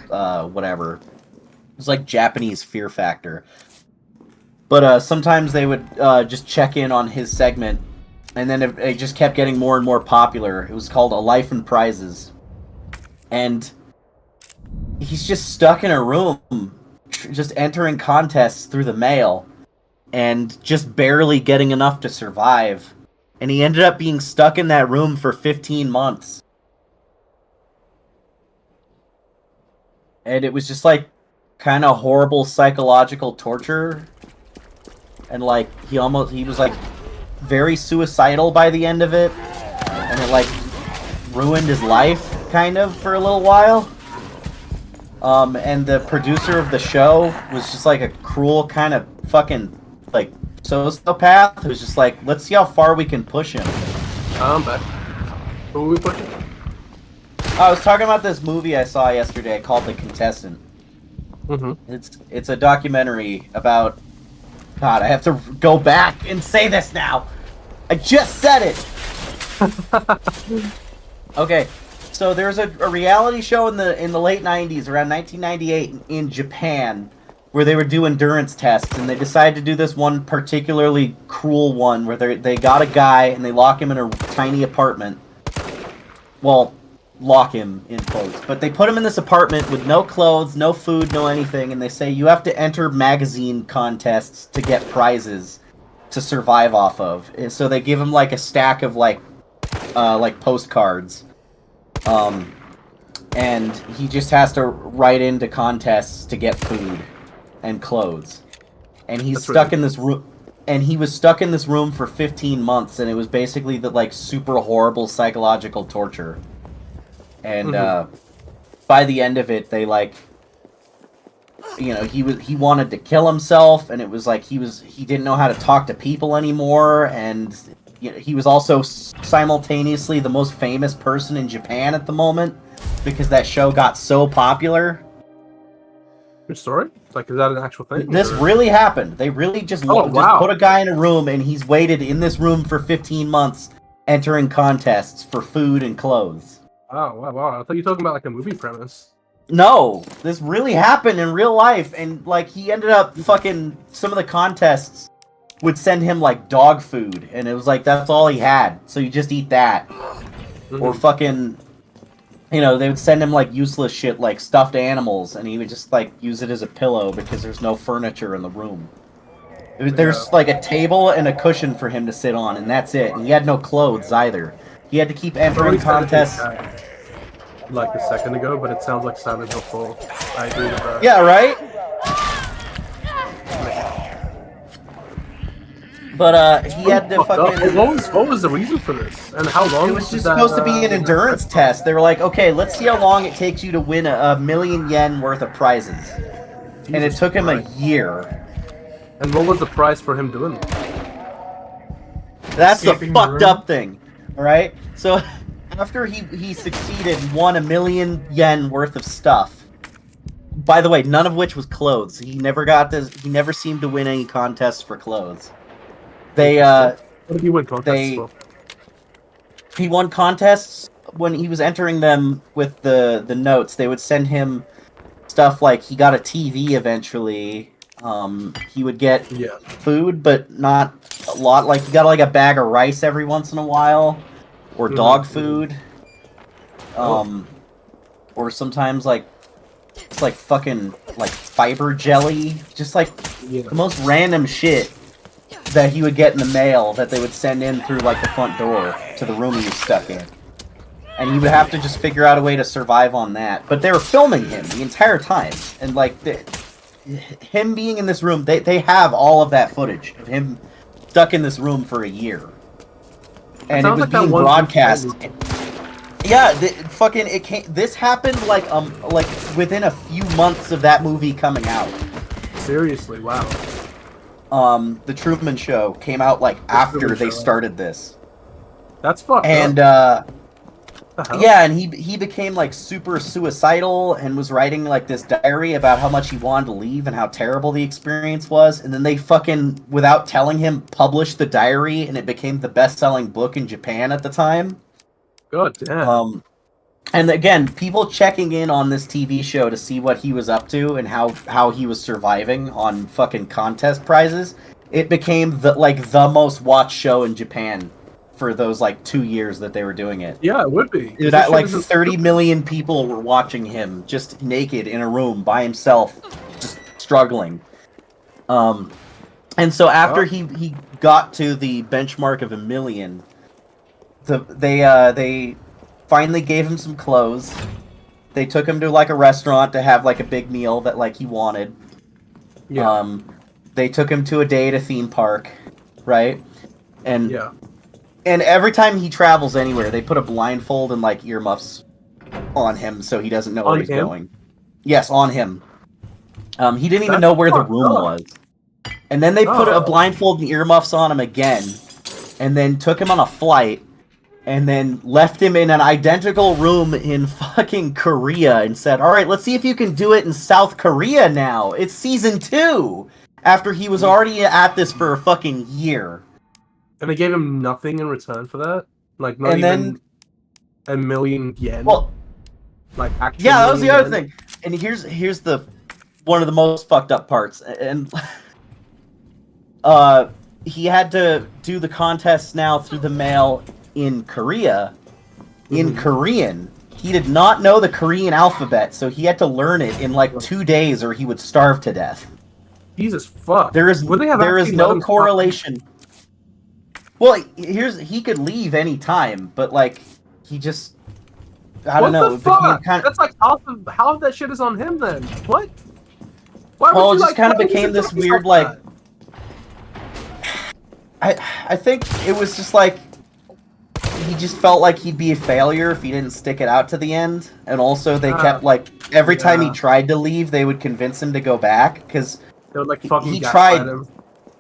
whatever. It was like Japanese Fear Factor. But sometimes they would just check in on his segment, and then it just kept getting more and more popular. It was called A Life in Prizes. And he's just stuck in a room, just entering contests through the mail, and just barely getting enough to survive. And he ended up being stuck in that room for 15 months. And it was just like kind of horrible psychological torture. And like he was like very suicidal by the end of it. And it like ruined his life kind of for a little while. And the producer of the show was just like a cruel kind of fucking like sociopath who's just like, let's see how far we can push him. But who are we pushing? I was talking about this movie I saw yesterday called The Contestant. Mm-hmm. It's a documentary about... God, I have to go back and say this now. I just said it. Okay, so there's a reality show in the late 90s, around 1998, in Japan, where they would do endurance tests, and they decided to do this one particularly cruel one where they got a guy and they lock him in a tiny apartment. Well, lock him in quotes, but they put him in this apartment with no clothes, no food, no anything, and they say you have to enter magazine contests to get prizes to survive off of. And so they give him like a stack of like postcards, and he just has to write into contests to get food and clothes, and he's stuck in this room. And he was stuck in this room for 15 months, and it was basically the like super horrible psychological torture. And by the end of it, they like, you know, he wanted to kill himself, and it was like he didn't know how to talk to people anymore, and you know, he was also simultaneously the most famous person in Japan at the moment because that show got so popular. Your story? Like, is that an actual thing? This really happened. They really just put a guy in a room, and he's waited in this room for 15 months, entering contests for food and clothes. Oh, wow. I thought you were talking about like a movie premise. No, this really happened in real life, and like he ended up fucking some of the contests would send him like dog food, and it was like that's all he had, so you just eat that. Or fucking, you know, they would send him like useless shit like stuffed animals, and he would just like use it as a pillow because there's no furniture in the room. There's like a table and a cushion for him to sit on, and that's it. And he had no clothes either. He had to keep entering contests. Like a second ago, but it sounds like Silent Hill 4. I agree with that. Yeah, right? But he had to fucking... What was the reason for this? And how long? It was just supposed to be an endurance test. They were like, okay, let's see how long it takes you to win a million yen worth of prizes. And it took him a year. And what was the prize for him doing? That's the fucked up thing. Alright? So... After he succeeded and won 1 million yen worth of stuff. By the way, none of which was clothes. He never got this. He never seemed to win any contests for clothes. What did he win contests for? He won contests when he was entering them with the notes. They would send him stuff like he got a TV eventually. He would get food, but not a lot. Like he got like a bag of rice every once in a while. Or dog food, or sometimes like it's like fucking like fiber jelly, just like the most random shit that he would get in the mail that they would send in through like the front door to the room he was stuck in, and he would have to just figure out a way to survive on that. But they were filming him the entire time, and like him being in this room, they have all of that footage of him stuck in this room for a year. And it was being broadcast. Yeah, this happened like within a few months of that movie coming out. Seriously, wow. The Truman Show came out like after they started this. That's fucked up. The hell? Yeah, and he became like super suicidal and was writing like this diary about how much he wanted to leave and how terrible the experience was. And then they fucking, without telling him, published the diary, and it became the best-selling book in Japan at the time. God damn. And again, people checking in on this TV show to see what he was up to and how he was surviving on fucking contest prizes. It became the most watched show in Japan for those like 2 years that they were doing it. Yeah, it would be. That like 30 million people were watching him just naked in a room by himself, just struggling. And so after he got to the benchmark of 1 million, they finally gave him some clothes. They took him to like a restaurant to have like a big meal that like he wanted. Yeah. They took him to a day at a theme park, right? And Yeah. and every time he travels anywhere, they put a blindfold and like earmuffs on him so he doesn't know where he's going. Yes, on him. He didn't even know where the room was. And then they put a blindfold and earmuffs on him again, and then took him on a flight, and then left him in an identical room in fucking Korea and said, "Alright, let's see if you can do it in South Korea now. It's season 2!" After he was already at this for a fucking year. And they gave him nothing in return for that? Like, not even 1 million yen? Well, like, actually, yeah, that was the other thing. And here's the one of the most fucked up parts. And he had to do the contest now through the mail in Korea, in Korean. He did not know the Korean alphabet, so he had to learn it in like 2 days or he would starve to death. Jesus fuck. There is no correlation. Well, he could leave any time, but like he just I don't know. What the fuck? That's like half of that shit is on him then. What? Why well, would it you just kind of became this weird like. I think it was just like he just felt like he'd be a failure if he didn't stick it out to the end, and also they kept like every time he tried to leave, they would convince him to go back because they would like fucking he tried. Him.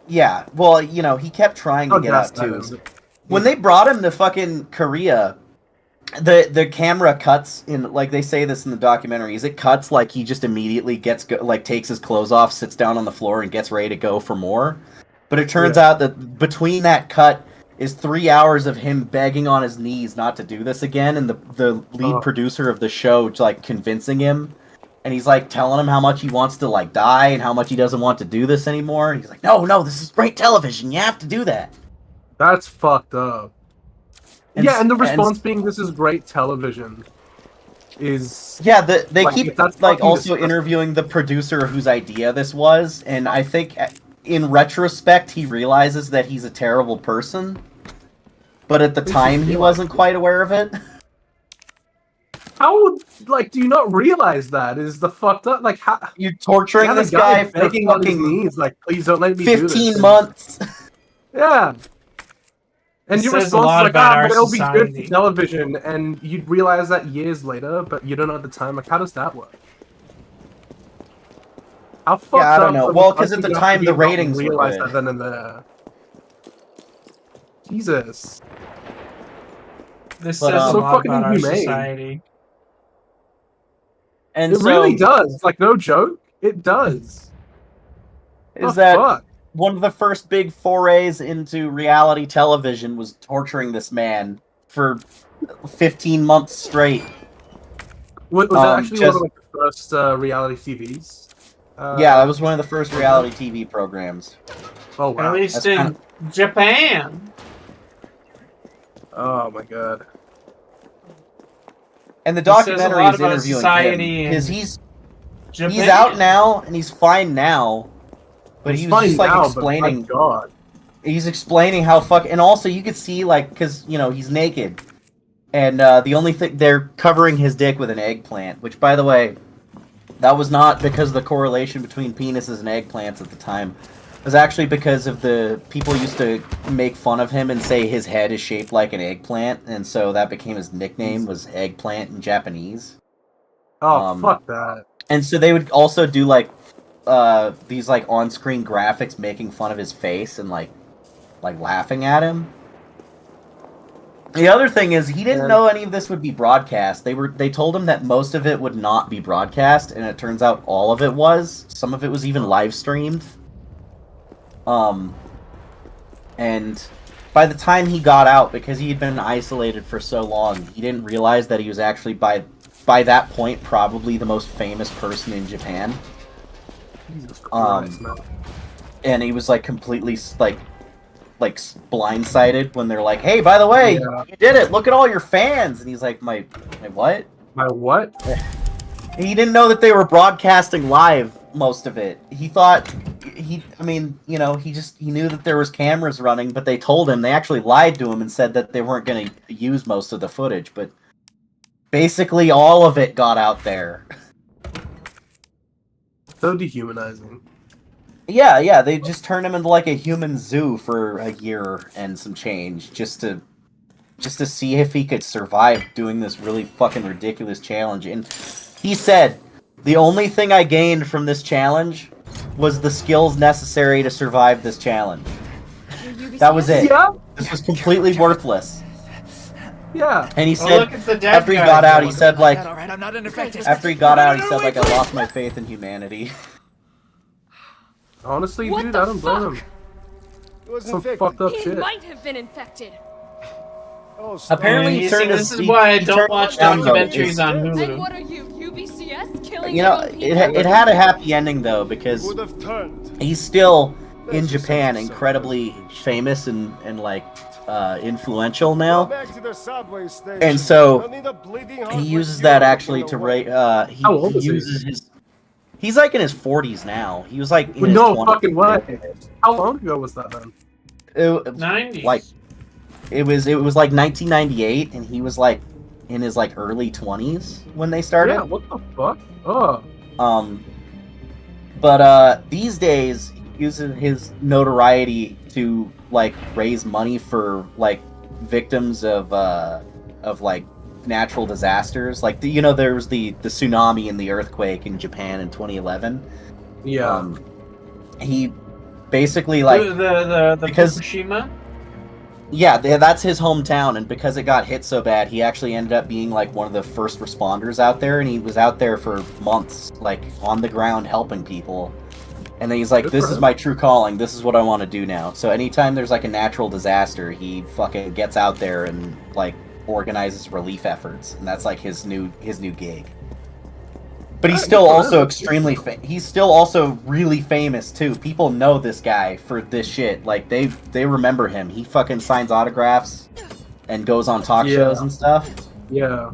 Yeah, well, you know, he kept trying to get out too. When they brought him to fucking Korea, the camera cuts in like they say this in the documentaries. It cuts like he just immediately takes his clothes off, sits down on the floor, and gets ready to go for more. But it turns out that between that cut is 3 hours of him begging on his knees not to do this again, and the lead producer of the show like convincing him, and he's like telling him how much he wants to like die and how much he doesn't want to do this anymore. And he's like, no, this is great television. You have to do that. That's fucked up. And the response being this is great television is they like, keep like also interviewing the producer whose idea this was, and I think in retrospect he realizes that he's a terrible person, but at the time he wasn't quite aware of it. How do you not realize that is the fucked up how you're torturing this guy for begging on his knees like please don't let me 15 do this. months. Yeah. And your response is like, it'll be good for television, and you'd realize that years later, but you don't know at the time. Like, how does that work? How fucked up? I don't know. Well, because at the time the ratings realized were that then and there. Jesus. This says a so lot fucking about our inhumane. society. And it really does. Like, no joke. It does. Is that one of the first big forays into reality television was torturing this man for 15 months straight. Was that actually one of the first reality TVs? Yeah, that was one of the first reality TV programs. Oh, wow. At least in Japan. Oh, my God. And the documentary is interviewing him because he's out now and he's fine now. But he was just like explaining. He's explaining how and also you could see like because he's naked, and the only thing they're covering his dick with an eggplant. Which, by the way, that was not because of the correlation between penises and eggplants at the time. It was actually because of the people used to make fun of him and say his head is shaped like an eggplant, and so that became his nickname was eggplant in Japanese. Oh, fuck that. And so they would also do like these like on-screen graphics making fun of his face and like laughing at him. The other thing is he didn't Yeah. know any of this would be broadcast. They told him that most of it would not be broadcast, and it turns out all of it was. Some of it was even live streamed. And by the time he got out, because he had been isolated for so long, he didn't realize that he was actually by that point probably the most famous person in Japan. Jesus Christ, man. And he was like completely like blindsided when they're like, "Hey, by the way, Yeah. you did it! Look at all your fans!" And he's like, "My what?" My what? He didn't know that they were broadcasting live most of it. He thought he knew that there was cameras running, but they told him, they actually lied to him and said that they weren't going to use most of the footage, but basically all of it got out there. So dehumanizing. Yeah, they just turned him into like a human zoo for a year and some change just to see if he could survive doing this really fucking ridiculous challenge. And he said, "The only thing I gained from this challenge was the skills necessary to survive this challenge. That was it. Yeah. This was completely worthless." Yeah. And he Oh, said, look, it's the dead after he guy. got out, he said like, All right, I'm not unaffected. after he got out, he said like, "I lost my faith in humanity." Honestly, What dude, the I don't blame him. fuck? He was Some infected. fucked up He shit. might have been infected. Oh, stop. Apparently, You he see, turned this his. is he- why I he don't turned watch his down, though. documentaries on And Hulu. what are you, UBCS? Killing You know, your own it people? had a happy ending though, He because would have turned. he's still in Japan, incredibly famous and like influential Go now. back to the subway station. And so, Don't need a bleeding heart He like uses you that in actually the to world. he, How old he is he? uses his. He's like in his 40s now. He was like in Well, his no 20s. fucking way. How long ago was that then? It, 90s. like it was like 1998, and he was like in his like early 20s when they started. Yeah, what the fuck? Oh. But these days he uses his notoriety to like raise money for like victims of like natural disasters. Like there was the tsunami and the earthquake in Japan in 2011. Yeah. He basically like the because- Fukushima. Yeah, that's his hometown, and because it got hit so bad, he actually ended up being like one of the first responders out there, and he was out there for months, like on the ground helping people. And then he's like, Good "This for is him. my true calling. This is what I want to do now." So anytime there's like a natural disaster, he fucking gets out there and like organizes relief efforts, and that's like his new gig. But he's still also extremely he's still also really famous too. People know this guy for this shit. Like they remember him. He fucking signs autographs and goes on talk shows and stuff. Yeah.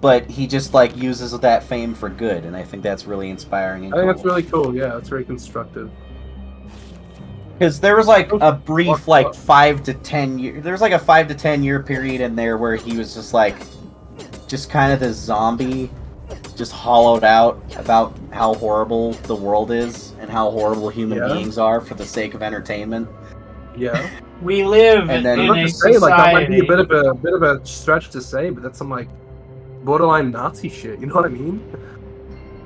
But he just like uses that fame for good, and I think that's really inspiring and I think cool. that's really cool. Yeah, that's very constructive. Because there was like a brief like 5 to 10 year. There was like a 5 to 10 year period in there where he was just like, just kind of this zombie, just hollowed out about how horrible the world is and how horrible human beings are for the sake of entertainment. Yeah. We live And then- in I'm a not to say like that might be society. a bit of a stretch to say, but that's some like borderline Nazi shit. You know what I mean?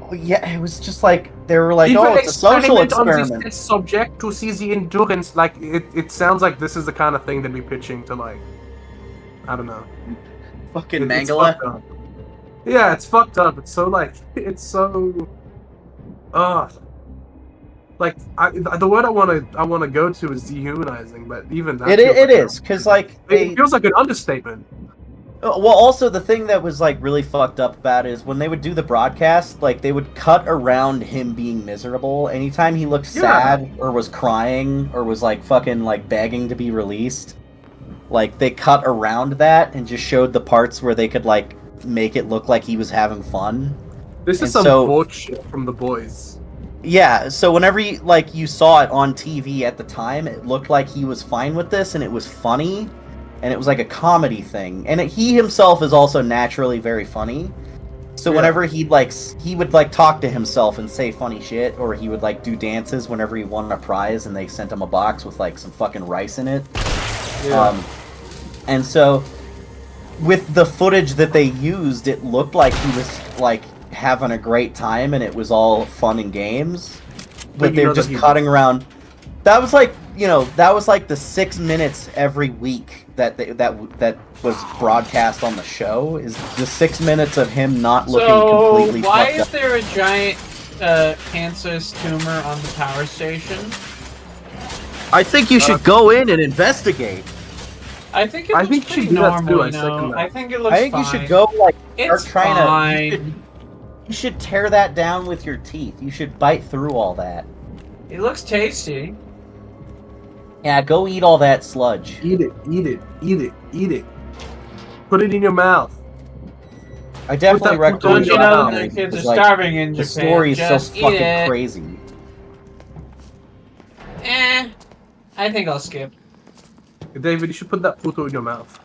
Oh, yeah, it was just like they were like, "Oh, it's a social on experiment." this subject to see the endurance. Like it sounds like this is the kind of thing they'd be pitching to like, I don't know. Fucking It's Mangala. fucked up. Yeah, it's fucked up. It's so like it's so, like the word I want to go to is dehumanizing, but even that It is because like it feels like an understatement. Well, also the thing that was like really fucked up about it is when they would do the broadcast, like they would cut around him being miserable. Anytime he looked sad or was crying or was like fucking like begging to be released, like they cut around that and just showed the parts where they could like make it look like he was having fun. This is And some so- bullshit from the boys. Yeah, so whenever you saw it on TV at the time, it looked like he was fine with this and it was funny. And it was like a comedy thing. And he himself is also naturally very funny. So whenever he would like talk to himself and say funny shit, or he would like do dances whenever he won a prize and they sent him a box with like some fucking rice in it. Yeah. And so with the footage that they used, it looked like he was like having a great time and it was all fun and games. But But you they're know that just he- cutting around. That was like, that was like the 6 minutes every week that was broadcast on the show. Is the 6 minutes of him not looking completely So why fucked is up. there a giant cancerous tumor on the power station? I think you should go in and investigate. I think it I looks think you pretty should do that normal, too, I you second know. that. I think it looks I think fine. you should go start It's trying fine. to. You should tear that down with your teeth. You should bite through all that. It looks tasty. Yeah, go eat all that sludge. Eat it, eat it, eat it, eat it. Put it in your mouth. I definitely that recommend Don't you know that it the kids are because, like, starving in the Japan? story is so Just eat fucking it. crazy. I think I'll skip. David, you should put that puto in your mouth.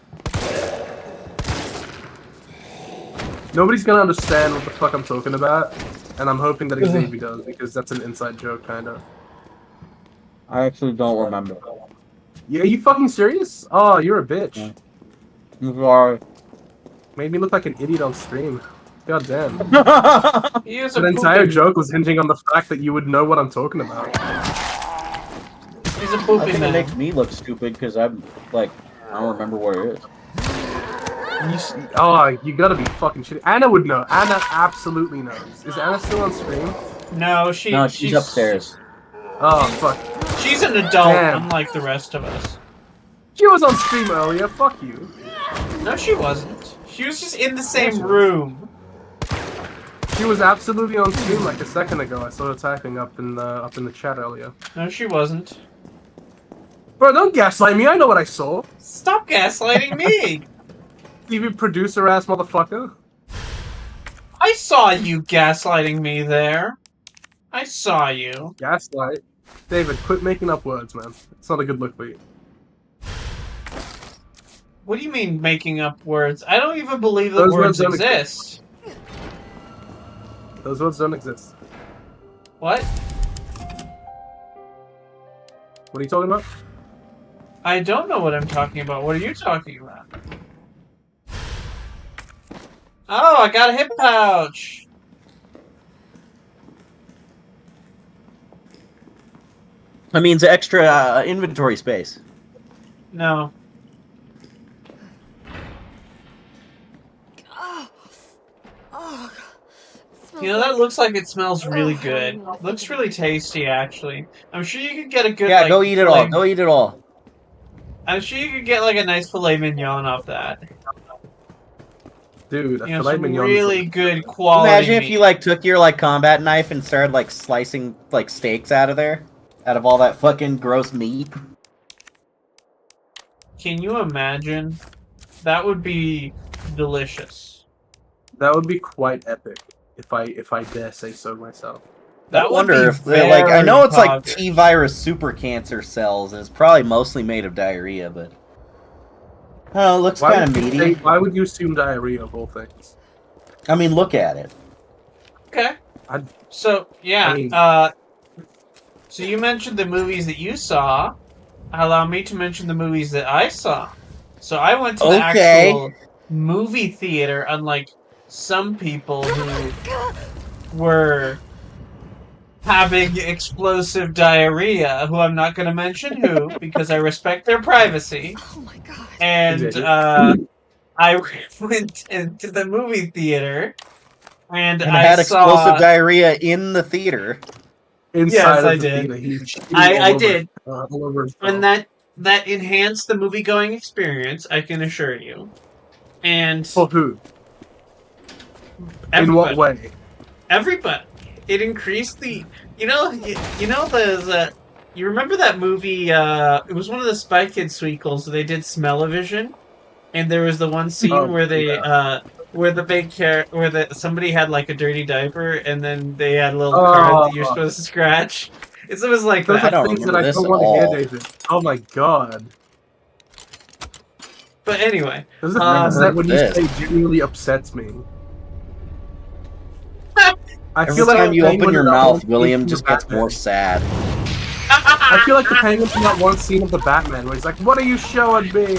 Nobody's gonna understand what the fuck I'm talking about, and I'm hoping that Xavier does, because that's an inside joke, kind of. I actually don't remember. Yeah, are you fucking serious? Oh, you're a bitch. I'm sorry. Made me look like an idiot on stream. God damn. He is a The entire pooping- joke was hinging on the fact that you would know what I'm talking about. He's a I pooping think it man. makes me look stupid because I'm like, I don't remember what it is. Oh, you gotta be fucking shitty. Anna would know. Anna absolutely knows. Is Anna still on stream? No, She's upstairs. Oh, fuck. She's an adult, Damn. unlike the rest of us. She was on stream earlier, fuck you. No, she wasn't. She was just in the same she was. room. She was absolutely on stream like a second ago. I saw her typing up in the chat earlier. No, she wasn't. Bro, don't gaslight me, I know what I saw. Stop gaslighting me! TV producer ass motherfucker. I saw you gaslighting me there. I saw you. Gaslight. David, quit making up words, man. It's not a good look for you. What do you mean making up words? I don't even believe that Those words words don't exist. Those words don't exist. What? What are you talking about? I don't know what I'm talking about. What are you talking about? Oh, I got a hip pouch! That means extra inventory space. No. You know, that looks like it smells really good. Looks really tasty, actually. I'm sure you could get a good, Yeah, like, go eat it all. filet- Go eat it all. I'm sure you could get, like, a nice filet mignon off that. Dude, a You know, filet some mignon. really good quality Imagine if meat. you like took your like combat knife and started like slicing like steaks out of all that fucking gross meat. Can you imagine? That would be delicious. That would be quite epic, if I dare say so myself. That I would wonder be if they're like. I very know it's like popular. T virus super cancer cells, and it's probably mostly made of diarrhea, but it looks Why kind of would you meaty. say- why would you assume diarrhea of all things? I mean, look at it. Okay. I'd- So, yeah, I mean- so you mentioned the movies that you saw. Allow me to mention the movies that I saw. So I went to the Okay. actual movie theater, unlike some people who were having explosive diarrhea, who I'm not going to mention who, because I respect their privacy. Oh my god. And Exactly. I went into the movie theater, and And I had saw. explosive diarrhea in the theater. Inside Yes, of I the did. theater, he was shitting I all over- did. all over his And mouth. that enhanced the movie going experience, I can assure you. And For who? In everybody, what way? everybody, it increased the. You know the. You remember that movie? It was one of the Spy Kids sequels. They did Smell-O-Vision, and there was the one scene Oh, where they yeah. where the big somebody had like a dirty diaper, and then they had a little card that you're Oh. supposed to scratch. It was like Those that. I are don't things that remember I this don't at want to all. hear, David. Oh my god. But anyway, Those are things that when you this. say genuinely upsets me. I Every feel like time you the open penguin your in that mouth, one scene William from just the gets Batman. more sad. I feel like the penguin from that one scene of the Batman where he's like, "What are you showing me?"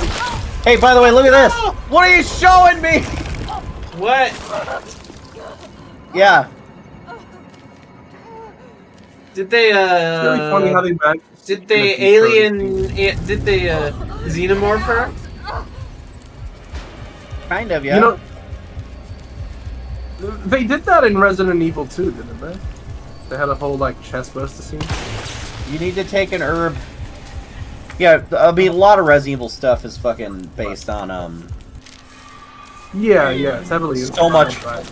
Hey, by the way, look at this. What are you showing me? what? Yeah. Did they It's really funny how they managed to Did they Did they xenomorph her? Kind of, yeah. You know, they did that in Resident Evil 2, didn't they? They had a whole like chest burster scene. You need to take an herb. Yeah, I mean, a lot of Resident Evil stuff is fucking based on Yeah, it's heavily So much. inspired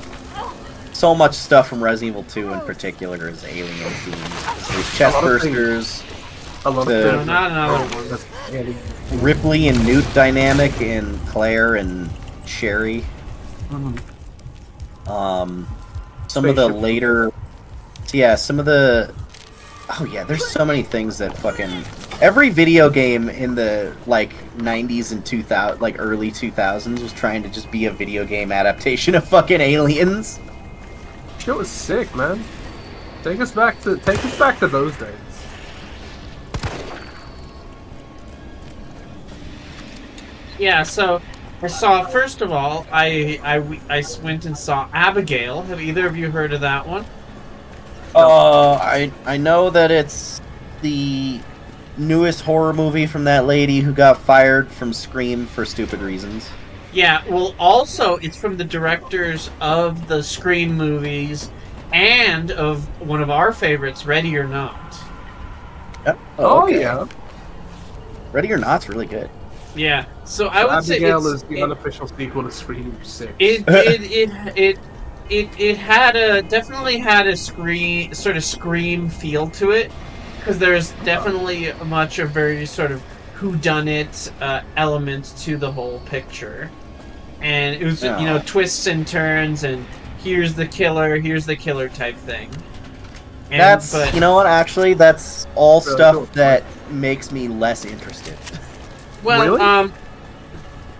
so much stuff from Resident Evil 2 in particular is alien themed. There's chest A lot of bursters, by a lot The- No, of not another one. That's alien. Ripley and Newt dynamic, and Claire and Sherry. Mhm. Some of the Spaceship. later, some of the. Oh yeah, there's so many things that fucking every video game in the like 90s and 2000, like early 2000s, was trying to just be a video game adaptation of fucking aliens. Shit was sick, man. Take us back to those days. Yeah, so I saw, first of all, I went and saw Abigail. Have either of you heard of that one? I know that it's the newest horror movie from that lady who got fired from Scream for stupid reasons. Yeah, well, also, it's from the directors of the Scream movies and of one of our favorites, Ready or Not. Yep. Oh okay. yeah. Ready or Not's really good. Yeah, so I would say Abigail it's, is the unofficial sequel to Scream 6. it had definitely had a Scream feel to it, because there's definitely much a very sort of whodunit element to the whole picture, and it was twists and turns and here's the killer type thing. And, You know what? Actually, that's all Really stuff cool. that makes me less interested. well, Really?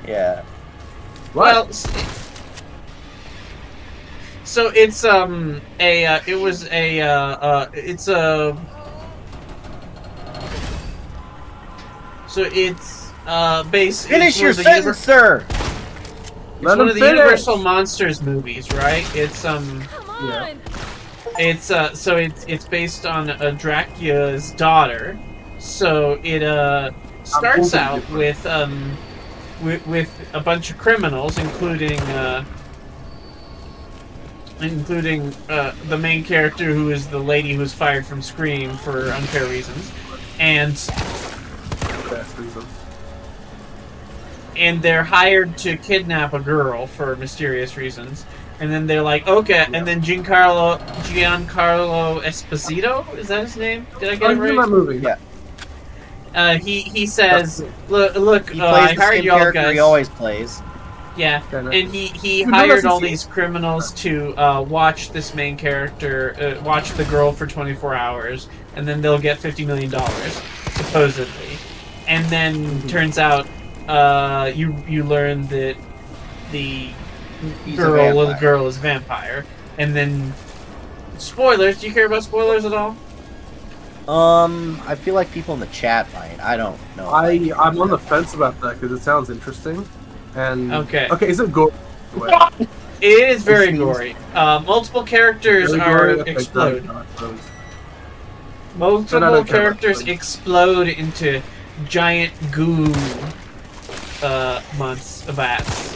Yeah. well. So it's based. Finish your it's sentence, sir. one of the Universal Monsters movies, right? It's Come Yeah. on! it's based on Dracula's daughter. So it starts totally out different. with a bunch of criminals, including the main character, who is the lady who's fired from Scream for unfair reasons, and Best reasons. they're hired to kidnap a girl for mysterious reasons. And then they're like, okay, and then Giancarlo Esposito, is that his name? Did I get it He's in that right? movie. Yeah. He says, look, He I plays the hired same you all character guys. he always plays. Yeah, Kinda. and he You hired notice all he's- these criminals to watch this main character, watch the girl for 24 hours, and then they'll get $50 million, supposedly. And then turns out, you learn that the He's a vampire. little girl is a vampire. And then, spoilers, do you care about spoilers at all? I feel like people in the chat might. I don't know. I'm on the fence about that because it sounds interesting. And Okay. is it gory? It is very seems- gory. Multiple characters Very are gory? Okay, explode. no, I suppose. Then I Multiple don't care about characters spoilers. explode into giant goo bats.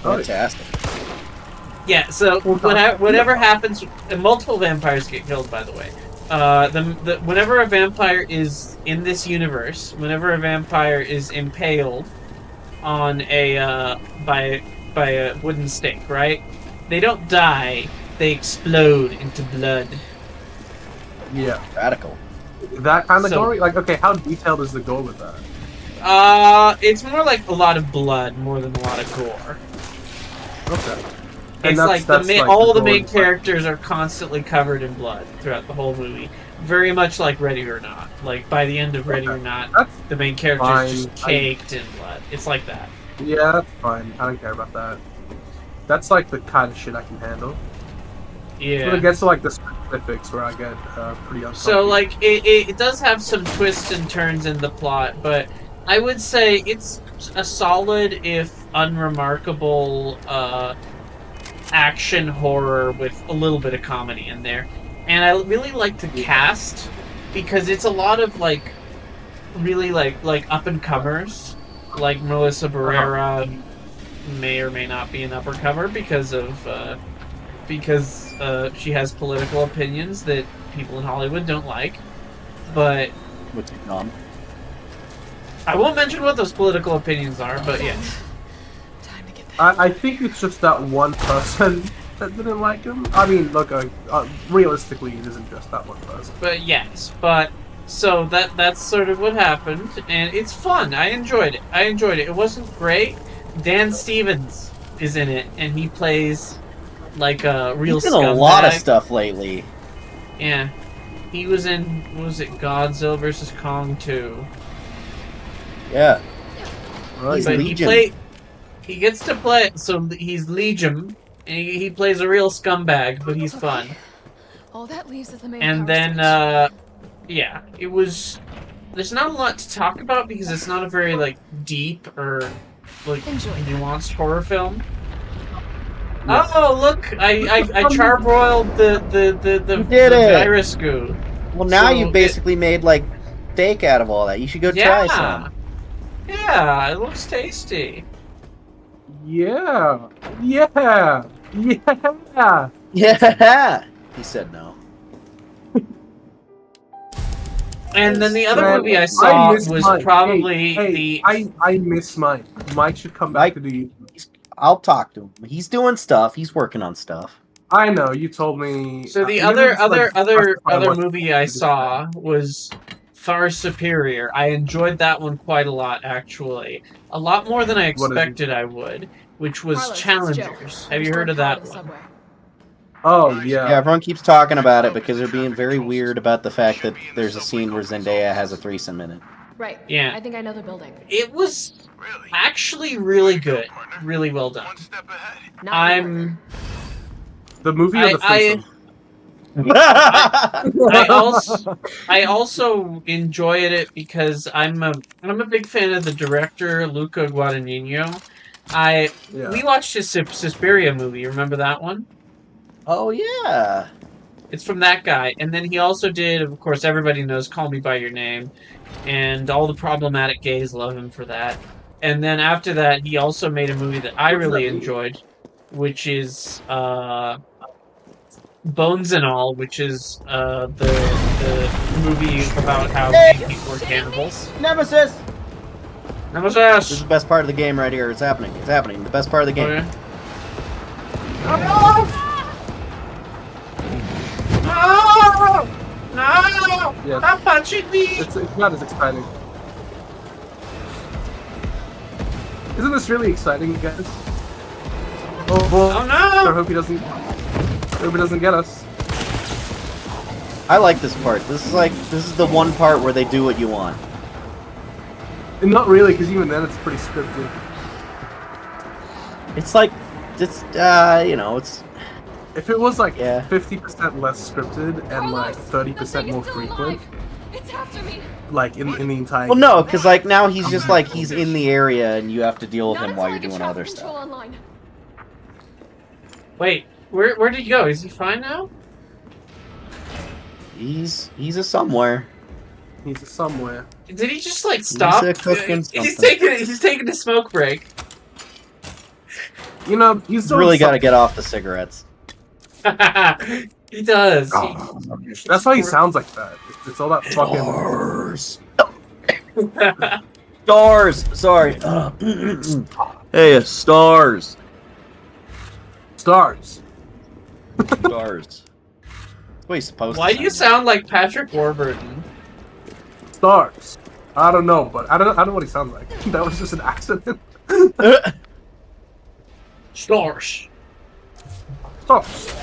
Fantastic. Yeah, so whatever happens, and multiple vampires get killed, by the way. Whenever a vampire is in this universe, whenever a vampire is impaled on by a wooden stake, right? They don't die; they explode into blood. Yeah. Radical. That kind of So- gory? Like, okay, how detailed is the gore with that? It's more like a lot of blood more than a lot of gore. Okay. And It's that's- like that's like all the gore main is like- characters are constantly covered in blood throughout the whole movie. Very much like Ready or Not. Like by the end of Ready or Okay. Not, That's the main character fine. is just caked in blood. It's like that. Yeah, that's fine. I don't care about that. That's like the kind of shit I can handle. When Yeah. it gets to like the specifics where I get pretty uncomfortable. So like it does have some twists and turns in the plot, but I would say it's a solid, if unremarkable, action horror with a little bit of comedy in there. And I really like the cast. because it's a lot of like really like up and comers, like Melissa Barrera may or may not be an up and comer because she has political opinions that people in Hollywood don't like. But What's it on? I won't mention what those political opinions are. But yeah, I think it's just that one person that didn't like him. I mean, look, realistically, it isn't just that one person. but yes, but so that's sort of what happened, and it's fun. I enjoyed it. It wasn't great. Dan Stevens is in it, and he plays like a real He's in scumbag. a lot of stuff lately. Yeah, he was in, what was it, Godzilla vs. Kong 2. Yeah. Right. But Legion. he gets to play, so he's Legion, and he plays a real scumbag, but he's fun. All that leaves is the main And power then, switch. yeah, it was, there's not a lot to talk about because it's not a very, like, deep or, like, Enjoy. nuanced horror film. Oh, look, I charbroiled the You did it! virus goo. Well, now So you've basically made like steak out of all that. You should go try some. Yeah, it looks tasty. Yeah. Yeah. Yeah. Yeah. He said no. And then the other Man, movie I saw miss was Mike. probably Hey, the. I miss Mike. Mike should come back to the. I'll talk to him. He's doing stuff. He's working on stuff. I know you told me. So the even other if it's, like, other watched movie I this saw time. was Far Superior. I enjoyed that one quite a lot, actually. A lot more than I What is it? expected I would, which was Carlos, it's Challengers. Joe. Have you We're heard of going that to the one? subway. Oh yeah. Yeah, everyone keeps talking about it because they're being very weird about the fact that there's a scene where Zendaya has a threesome in it. Right. Yeah. I think I know the building. It was actually really good, really well done. Not I'm. The movie or the threesome? I also enjoyed it because I'm a big fan of the director Luca Guadagnino. We watched his Suspiria movie. Remember that one? Oh yeah. It's from that guy, and then he also did, of course, everybody knows "Call Me by Your Name," and all the problematic gays love him for that. And then after that, he also made a movie that I really enjoyed, which is Bones and All, which is the movie about how gay people are cannibals. Nemesis! Nemesis! This is the best part of the game right here. It's happening. It's happening. The best part of the game. Okay. No! No! No! Yeah. Stop punching me! It's not as exciting. Isn't this really exciting, guys? Oh, well, Oh no! I hope he doesn't get us. I like this part. This is the one part where they do what you want. And not really, because even then it's pretty scripted. It's like it's it's If it was like Yeah. 50% less scripted and like 30% more frequent, It's after me. like in the entire. well no, because like now he's just like he's in the area and you have to deal with Not him while until you're I get doing traffic other control stuff. online. Wait, where did he go? Is he fine now? He's a somewhere. He's somewhere. Did he just like stop? cooking He's something. taking a smoke break. You know, he's He's doing really got to something. get off the cigarettes. He does. Oh, that's why he sounds like that. It's all that fucking. Stars. Stars. Sorry. Hey, stars. Stars. Stars. That's what he's supposed Why to do you sound sound like Patrick Warburton? Stars. I don't know, but I don't know what he sounds like. That was just an accident. like. Stars. Stars.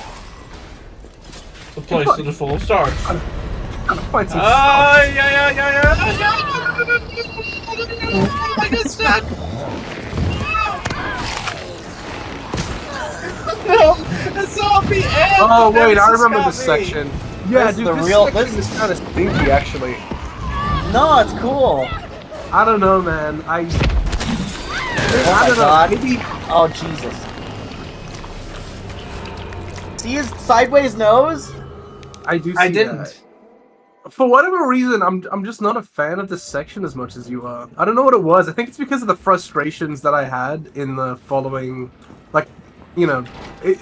The place that is full of stars. Gotta find some Oh, stars. yeah. I got stuck. No, the zombie ant. Oh wait, I Nemesis remember got this me. section. Yeah, That's dude, the this real- section is kind of stinky, actually. No, it's cool. I don't know, man. I my don't God. know. Maybe Oh Jesus. See his sideways nose? I do. See I didn't. That. For whatever reason, I'm just not a fan of this section as much as you are. I don't know what it was. I think it's because of the frustrations that I had in the following, like, you know,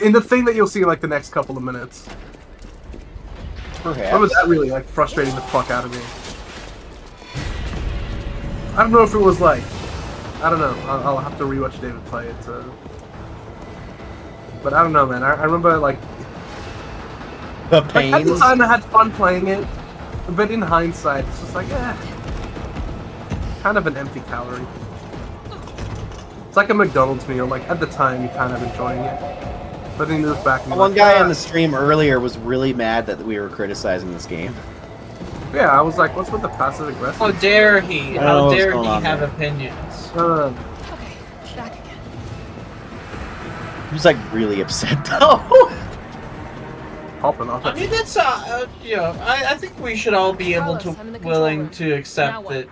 in the thing that you'll see in like the next couple of minutes. Perhaps. What was that really like frustrating the fuck out of me? I don't know if it was like, I don't know. I'll have to rewatch David play it. But I don't know, man. I remember like The at the pains. time I had fun playing it, but in hindsight, it's just like, kind of an empty calorie. It's like a McDonald's meal. Like at the time, you're kind of enjoying it, but then you look back and you're One like, guy on the stream earlier was really mad that we were criticizing this game. yeah, I was like, what's with the passive aggressive? How dare he? I don't know How what's dare going he on have there. opinions? Okay, back again. He was like really upset though. Popping off. I mean, that's you know, I think we should all be able Carlos, to I'm in the control willing room. to Now accept what? that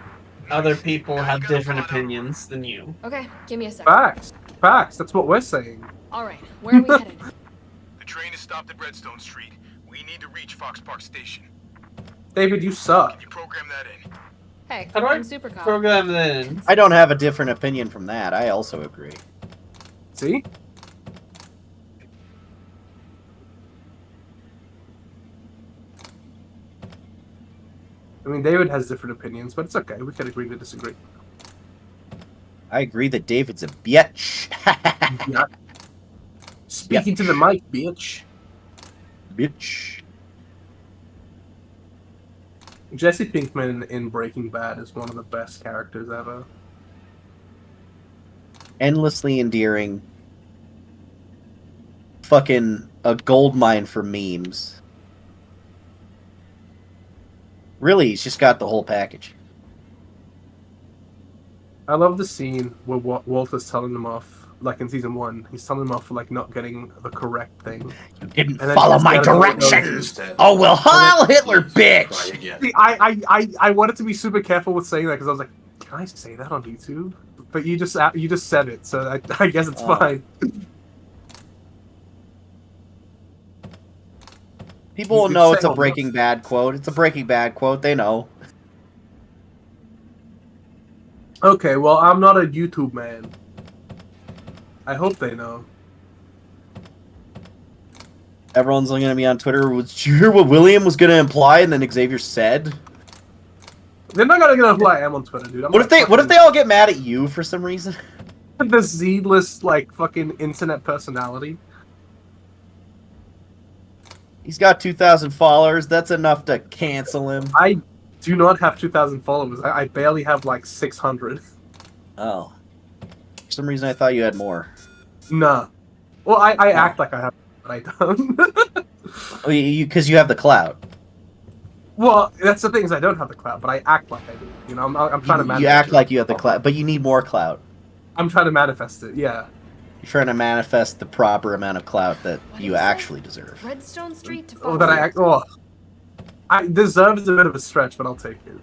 other people have different opinions than you. Okay, give me a second. Facts. That's what we're saying. All right, where are we headed? The train is stopped at Redstone Street. We need to reach Fox Park Station. David, you suck. Can you program that in? Hey, How do I I'm Super Cop. program that in? I don't have a different opinion from that. I also agree. See? I mean, David has different opinions, but it's okay. We can agree to disagree. I agree that David's a bitch. Yeah. Speaking to the mic, bitch. Bitch. Jesse Pinkman in Breaking Bad is one of the best characters ever. Endlessly endearing. Fucking a gold mine for memes. Really, he's just got the whole package. I love the scene where Walter's telling him off, like in season 1, he's telling him off for like not getting the correct thing. You didn't And then follow just my gotta go with directions! Oh well, Heil Hitler, bitch! See, I wanted to be super careful with saying that because I was like, can I say that on YouTube? But you just said it, so I guess it's fine. People You will could know say it's a almost. Breaking Bad quote. It's a Breaking Bad quote. They know. Okay, well, I'm not a YouTube man. I hope they know. Everyone's going to be on Twitter. Did you hear what William was going to imply and then Xavier said? They're not gonna know who I am on Twitter, dude. What if they all get mad at you for some reason? the Z-list like fucking internet personality? He's got 2,000 followers. That's enough to cancel him. I do not have 2,000 followers. I barely have like 600. Oh. For some reason, I thought you had more. Nah. Well, I act like I have, but I don't. Oh, because you have the clout. Well, that's the thing is I don't have the clout, but I act like I do. You know, I'm trying to manifest You act it. like you have the clout, but you need more clout. I'm trying to manifest it. Yeah. You're trying to manifest the proper amount of clout that What you did you say? actually deserve. Redstone Street to Oh, Fox that I Park. act. Oh, I deserve is a bit of a stretch, but I'll take it.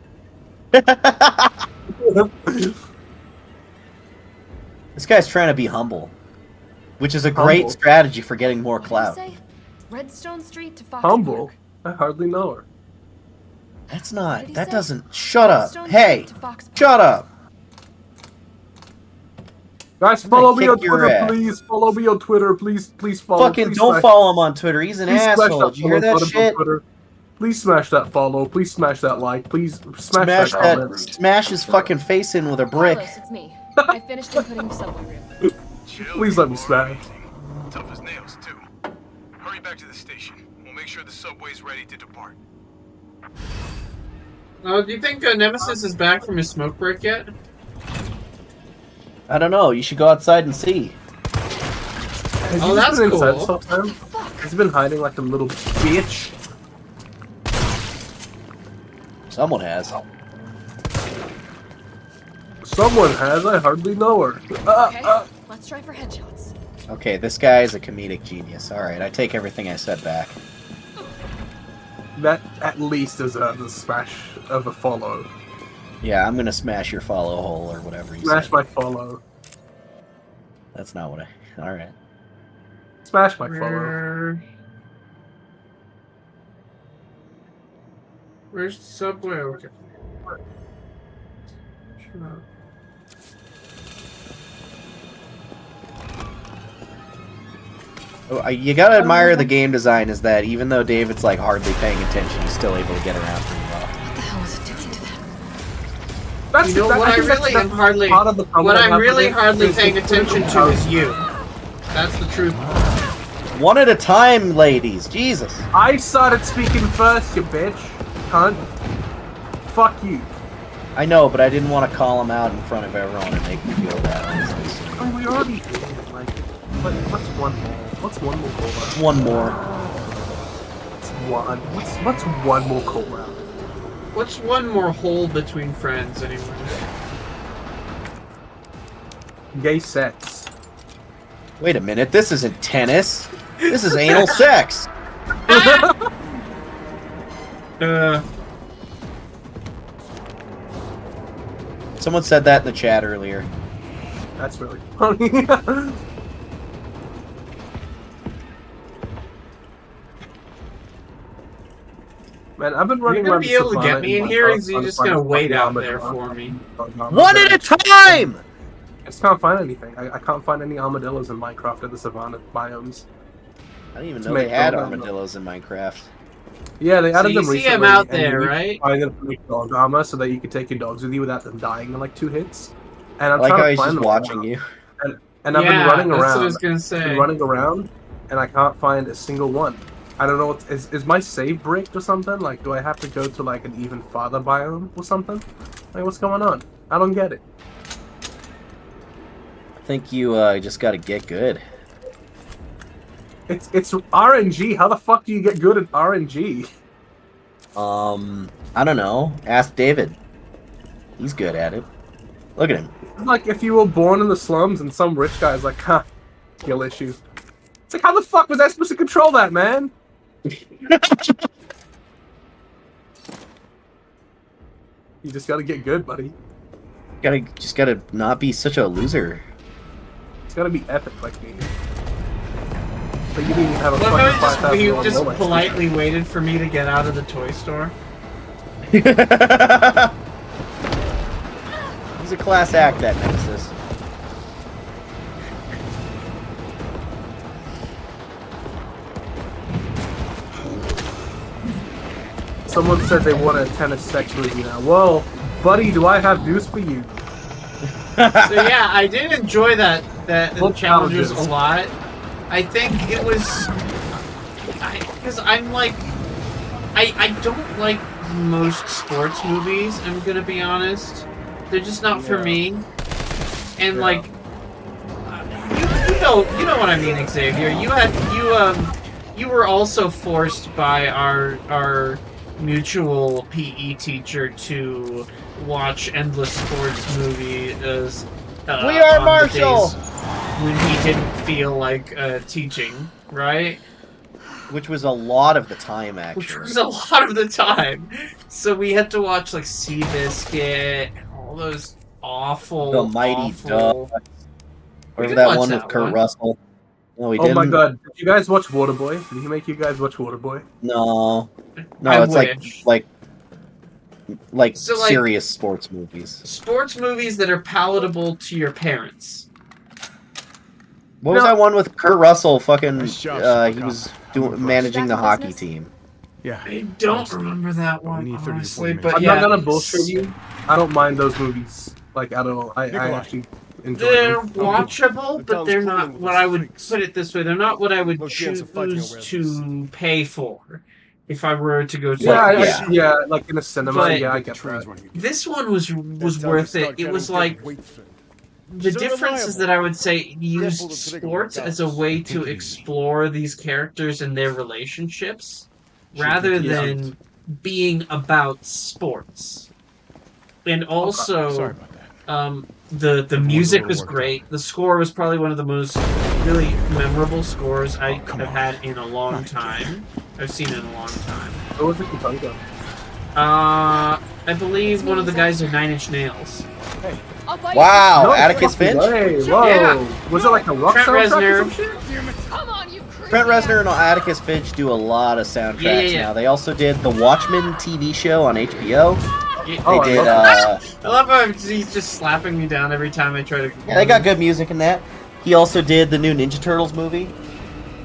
This guy's trying to be humble, which is a great Humble? strategy for getting more What did you clout. say? Redstone Street to Fox Humble? Park. I hardly know her. That's What not. did he That say? doesn't. Shut up. Redstone Hey, Street to Fox Park. shut up. Guys, I'm gonna follow me on kick your Twitter, ass. please. Follow me on Twitter, please. Please follow. Fucking please don't smash- follow him on Twitter. He's an please smash asshole. Did you hear follow that button on shit? Twitter. Please smash that follow. Please smash that like. Please smash that comment. Smash his fucking face in with a brick. Carlos, it's me. I finished inputting the subway room. Please let me smash. Tough as nails, too. Hurry back to the station. We'll make sure the subway's ready to depart. Do you think Nemesis is back from his smoke break yet? I don't know. You should go outside and see. Has Oh, he just that's been inside cool. this whole time? Has he been hiding like a little bitch? Someone has. Someone has. I hardly know her. Okay, let's try for headshots. Okay, this guy is a comedic genius. All right, I take everything I said back. That at least deserves a smash of a follow. Yeah, I'm gonna smash your follow hole or whatever you Smash said. my follow. That's not what I. All right. Smash my follow. Where's the subway? Okay. You gotta admire the game design is that even though David's like hardly paying attention, he's still able to get around pretty well. What the hell was it doing to them? That's, You know what I really am hardly, what I'm really hardly paying attention to is you. That's the truth. One at a time, ladies. Jesus. I started speaking first, you bitch. Cunt. Fuck you. I know, but I didn't want to call him out in front of everyone and make him feel bad. I mean, we already did. Like, what's one more? What's one more call out? One more. What's one more call out? What's one more hole between friends, anyway? Gay sex. Wait a minute, this isn't tennis. This is anal sex. Someone said that in the chat earlier. That's really funny. Man, I've been running You're around. gonna be able to get me in here, or is he Minecraft just gonna wait out fucking there armadillo. for me? One at a time! I just can't find anything. I can't find any armadillos in Minecraft in the savanna biomes. I didn't even To know they make had dog armor. armadillos in Minecraft. Yeah, they added you them see recently. them out and there, you right? Find them to make dog armor so that you can take your dogs with you without them dying in like 2 hits. And I I'm like trying how to he's find just them watching around. you. And I've been Yeah, running that's around. what I was gonna Been say. running around, and I can't find a single one. I don't know. Is my save bricked or something? Like, do I have to go to like an even farther biome or something? Like, what's going on? I don't get it. I think you just gotta get good. It's RNG. How the fuck do you get good at RNG? I don't know. Ask David. He's good at it. Look at him. Like if you were born in the slums and some rich guy's like, huh, skill issue. It's like, how the fuck was I supposed to control that, man? You just gotta get good, buddy. Just gotta not be such a loser. It's gotta be epic like me. But you didn't even have a What fucking if you $5,000 just Rolex. politely waited for me to get out of the toy store? He's a class act, that Nemesis. Someone said they want a tennis sex movie now. Well, buddy, do I have news for you? So yeah, I did enjoy that What Challengers challenges? a lot. I think it was because I'm like I don't like most sports movies. I'm gonna be honest; they're just not for me. And like you know what I mean, Xavier. You were also forced by our mutual PE teacher to watch endless sports movies. We are on the Marshall! days when he didn't feel like teaching, right? Which was a lot of the time, Which actually. was a lot of the time. So we had to watch like Seabiscuit and all those awful, The Mighty awful... Ducks. We Or did that watch one that with Kurt one. Russell. No, we Oh didn't. my god, did you guys watch Waterboy? Did he make you guys watch Waterboy? No. No, I it's wish. like So, like- serious sports movies. Sports movies that are palatable to your parents. What was No. that one with Kurt Russell? Fucking, Nice job, he Sherlock. was I'm impressed. managing the Back in hockey business? team. Yeah. I don't Honestly. remember that we one, need 30 to honestly, 40 but I'm yeah. not gonna bullshit you. I don't mind those movies, like, at all. I actually enjoy They're them. watchable, but they're not what I would put it this way. They're not what I would Look, Jens, choose I'm fighting over to pay for if I were to go to. Yeah, like in a cinema, But- yeah, I get that. This one was worth it. It was like the So difference is reliable. that I would say it used pull the trigger sports without as a way to thinking. explore these characters and their relationships, rather think he than being about sports. And Sorry also, about that. the music was great. The score was probably one of the most really memorable scores I come have on. had in a long Not again. time. I've seen in a long time. What was it you talking about? I believe one of the guys are 9 Inch Nails. I'll buy Wow, No Atticus fucking Finch? way, whoa. Yeah. Was it like a rock Trent soundtrack or Reznor. some shit? you. Come on, you Trent Reznor and Atticus Finch do a lot of soundtracks now. They also did the Watchmen TV show on HBO. Oh, They did. I love how he's just slapping me down every time I try to. Yeah, they got good music in that. He also did the new Ninja Turtles movie.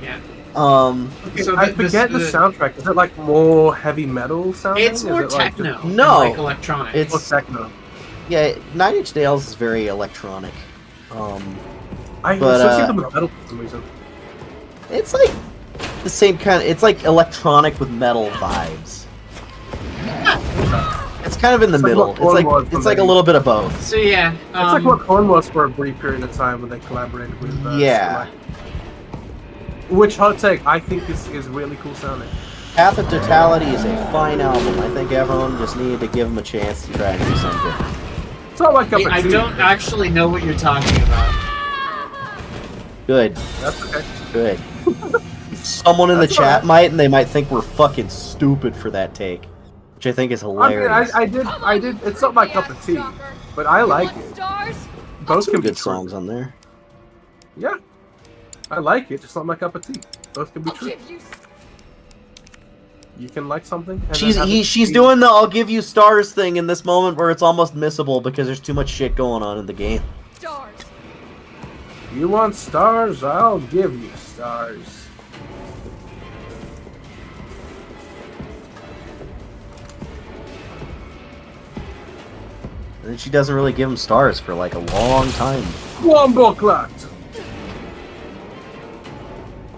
Yeah. So I forget the soundtrack. Is it like more heavy metal sounding? It's more like techno. Just... No, like electronic. It's more techno. Yeah, Nine Inch Nails is very electronic. I associate them with metal for some reason. It's like the same kind. It's like electronic with metal vibes. It's kind of in the middle. It's like a little bit of both. So yeah, it's like what Korn was for a brief period of time when they collaborated with. Yeah. Which hot take I think is really cool sounding. Path of Totality is a fine album. I think everyone just needed to give them a chance to try and do something different. It's not like I don't actually know what you're talking about. Good. That's okay. Good. Someone in the chat might, and they might think we're fucking stupid for that take, which I think is hilarious. I did. It's not my cup of tea, but I like it. Both can be good songs on there. Yeah, I like it. Just not my cup of tea. Both can be true. You can like something. And She's doing the "I'll give you stars" thing in this moment where it's almost missable because there's too much shit going on in the game. Stars. You want stars? I'll give you stars. And then she doesn't really give him stars for like a long time. Wombo clot.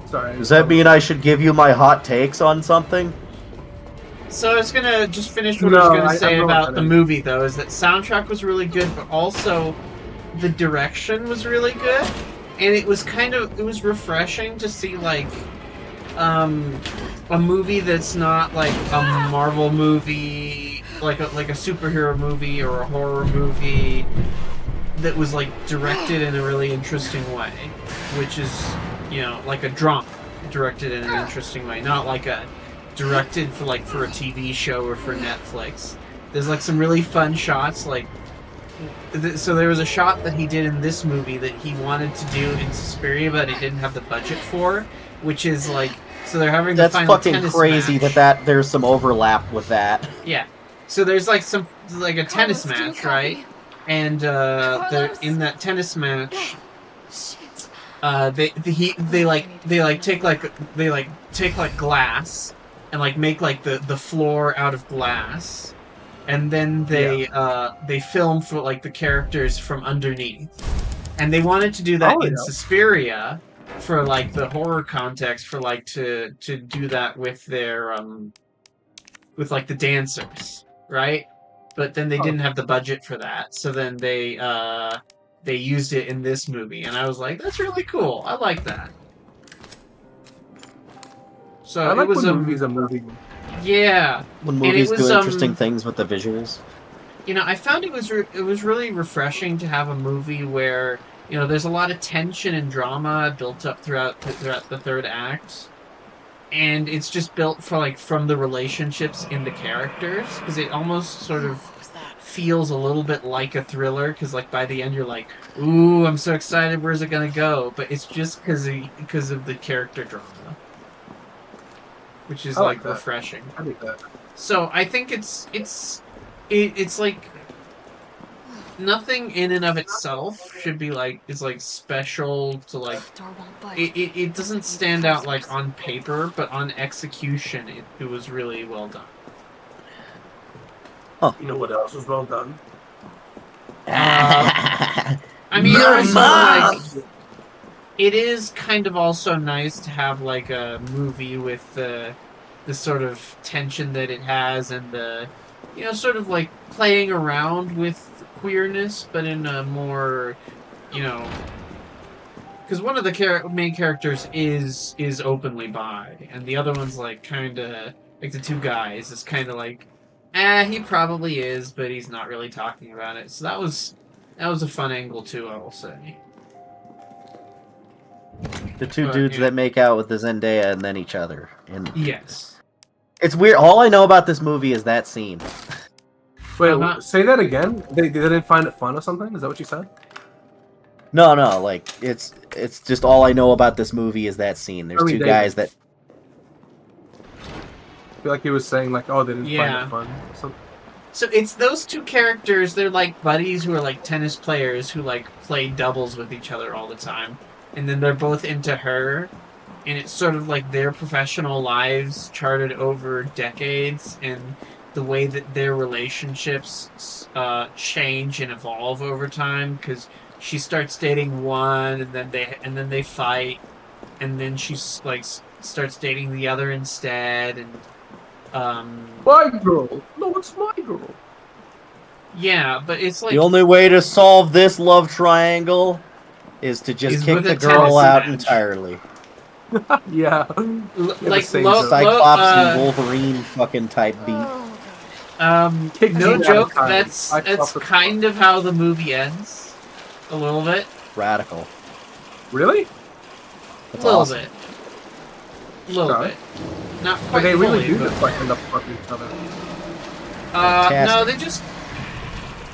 Sorry. Does that mean I should give you my hot takes on something? So I was gonna just finish what I was gonna say about the movie, though, is that soundtrack was really good, but also the direction was really good, and it was refreshing to see like a movie that's not like a Marvel movie, like a superhero movie or a horror movie that was like directed in a really interesting way, which is, you know, like a drama directed in an interesting way, not like a directed for a TV show or for Netflix. There's like some really fun shots, like so there was a shot that he did in this movie that he wanted to do in Suspiria, but he didn't have the budget for, which is like, so they're having the final fucking tennis crazy match. that there's some overlap with that. Yeah, so there's like a tennis match, right? And they're in that tennis match. They take glass and like make like the floor out of glass, and then they film for like the characters from underneath, and they wanted to do that in Suspiria for like the horror context, for like to do that with their with like the dancers, right? But then they didn't have the budget for that, so then they used it in this movie, and I was like, that's really cool. I like that. So I like it was when movies are moving. Yeah. When movies do interesting things with the visuals. You know, I found it was really refreshing to have a movie where, you know, there's a lot of tension and drama built up throughout the third act, and it's just built for like from the relationships in the characters, because it almost sort of feels a little bit like a thriller, because like by the end you're like, ooh, I'm so excited, where's it gonna go? But it's just because of the character drama, which is like refreshing. I like that. So I think it's like nothing in and of itself should be like special to like it doesn't stand out like on paper, but on execution it was really well done. Huh. You know what else was well done? I mean, like, it is kind of also nice to have like a movie with the sort of tension that it has, and the, you know, sort of like playing around with queerness, but in a more, you know, because one of the main characters is openly bi, and the other one's like kind of like, the two guys is kind of like, he probably is, but he's not really talking about it. So that was a fun angle too, I will say. The two dudes that make out with the Zendaya and then each other. And yes. It's weird. All I know about this movie is that scene. Wait, say that again? They didn't find it fun or something? Is that what you said? No, like it's just all I know about this movie is that scene. There's Harley two guys that. I feel like he was saying like, oh, they didn't find Yeah. it fun. Or something. So it's those two characters. They're like buddies who are like tennis players who like play doubles with each other all the time, and then they're both into her, and it's sort of like their professional lives charted over decades, and the way that their relationships change and evolve over time. Because she starts dating one, and then they fight, and then she's like starts dating the other instead, and My girl. No, it's my girl. yeah, but it's like The only way to solve this love triangle is to just Is kick with a the girl tennis out match. entirely. Yeah. like same lo- joke. Cyclops lo- and Wolverine fucking type beat. Kick no me joke. out of time. That's kind of how the movie ends, a little bit, Radical. Really? a That's little awesome. bit, a little Okay. bit. Not But quite they really fully, do but just like end up fucking each other. no, Fantastic.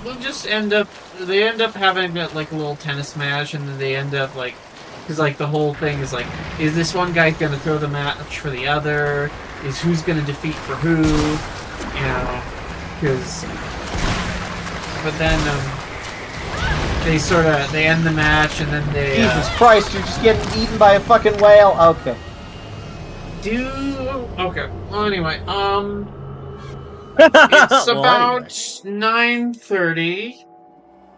they'll just end up. They end up having like a little tennis match, and then they end up like, because like the whole thing is like, is this one guy gonna throw the match for the other? Is who's gonna defeat for who? You know, because. But then they end the match, and then they Jesus Christ, you're just getting eaten by a fucking whale. Okay. Okay. Well, anyway, it's Well, about anyway. 9:30.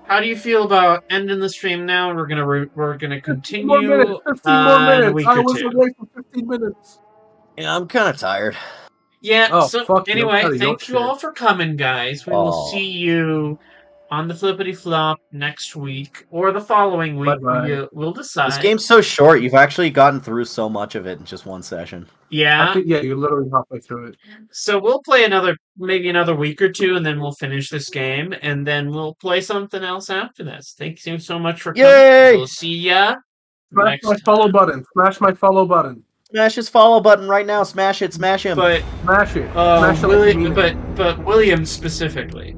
How do you feel about ending the stream now? We're gonna 15 more minutes. continue 15 more in a minutes. week I or was two. away for 15 minutes. Yeah, I'm kind of tired. Yeah. Oh, So fuck you. I'm anyway, tired of your thank you all shit. for coming, guys. We will Oh. see you on the flippity flop next week or the following week. Bye-bye. We'll decide. This game's so short. You've actually gotten through so much of it in just one session. Yeah. I think, yeah, you're literally halfway through it. So we'll play maybe another week or two, and then we'll finish this game, and then we'll play something else after this. Thank you so much for coming. Yay! We'll see ya Smash next my follow button. Smash my follow button. Smash his follow button right now. Smash it. Smash him. But Smash it. Smash it like you mean it. but William specifically.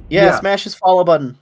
yeah, yeah. smash his follow button.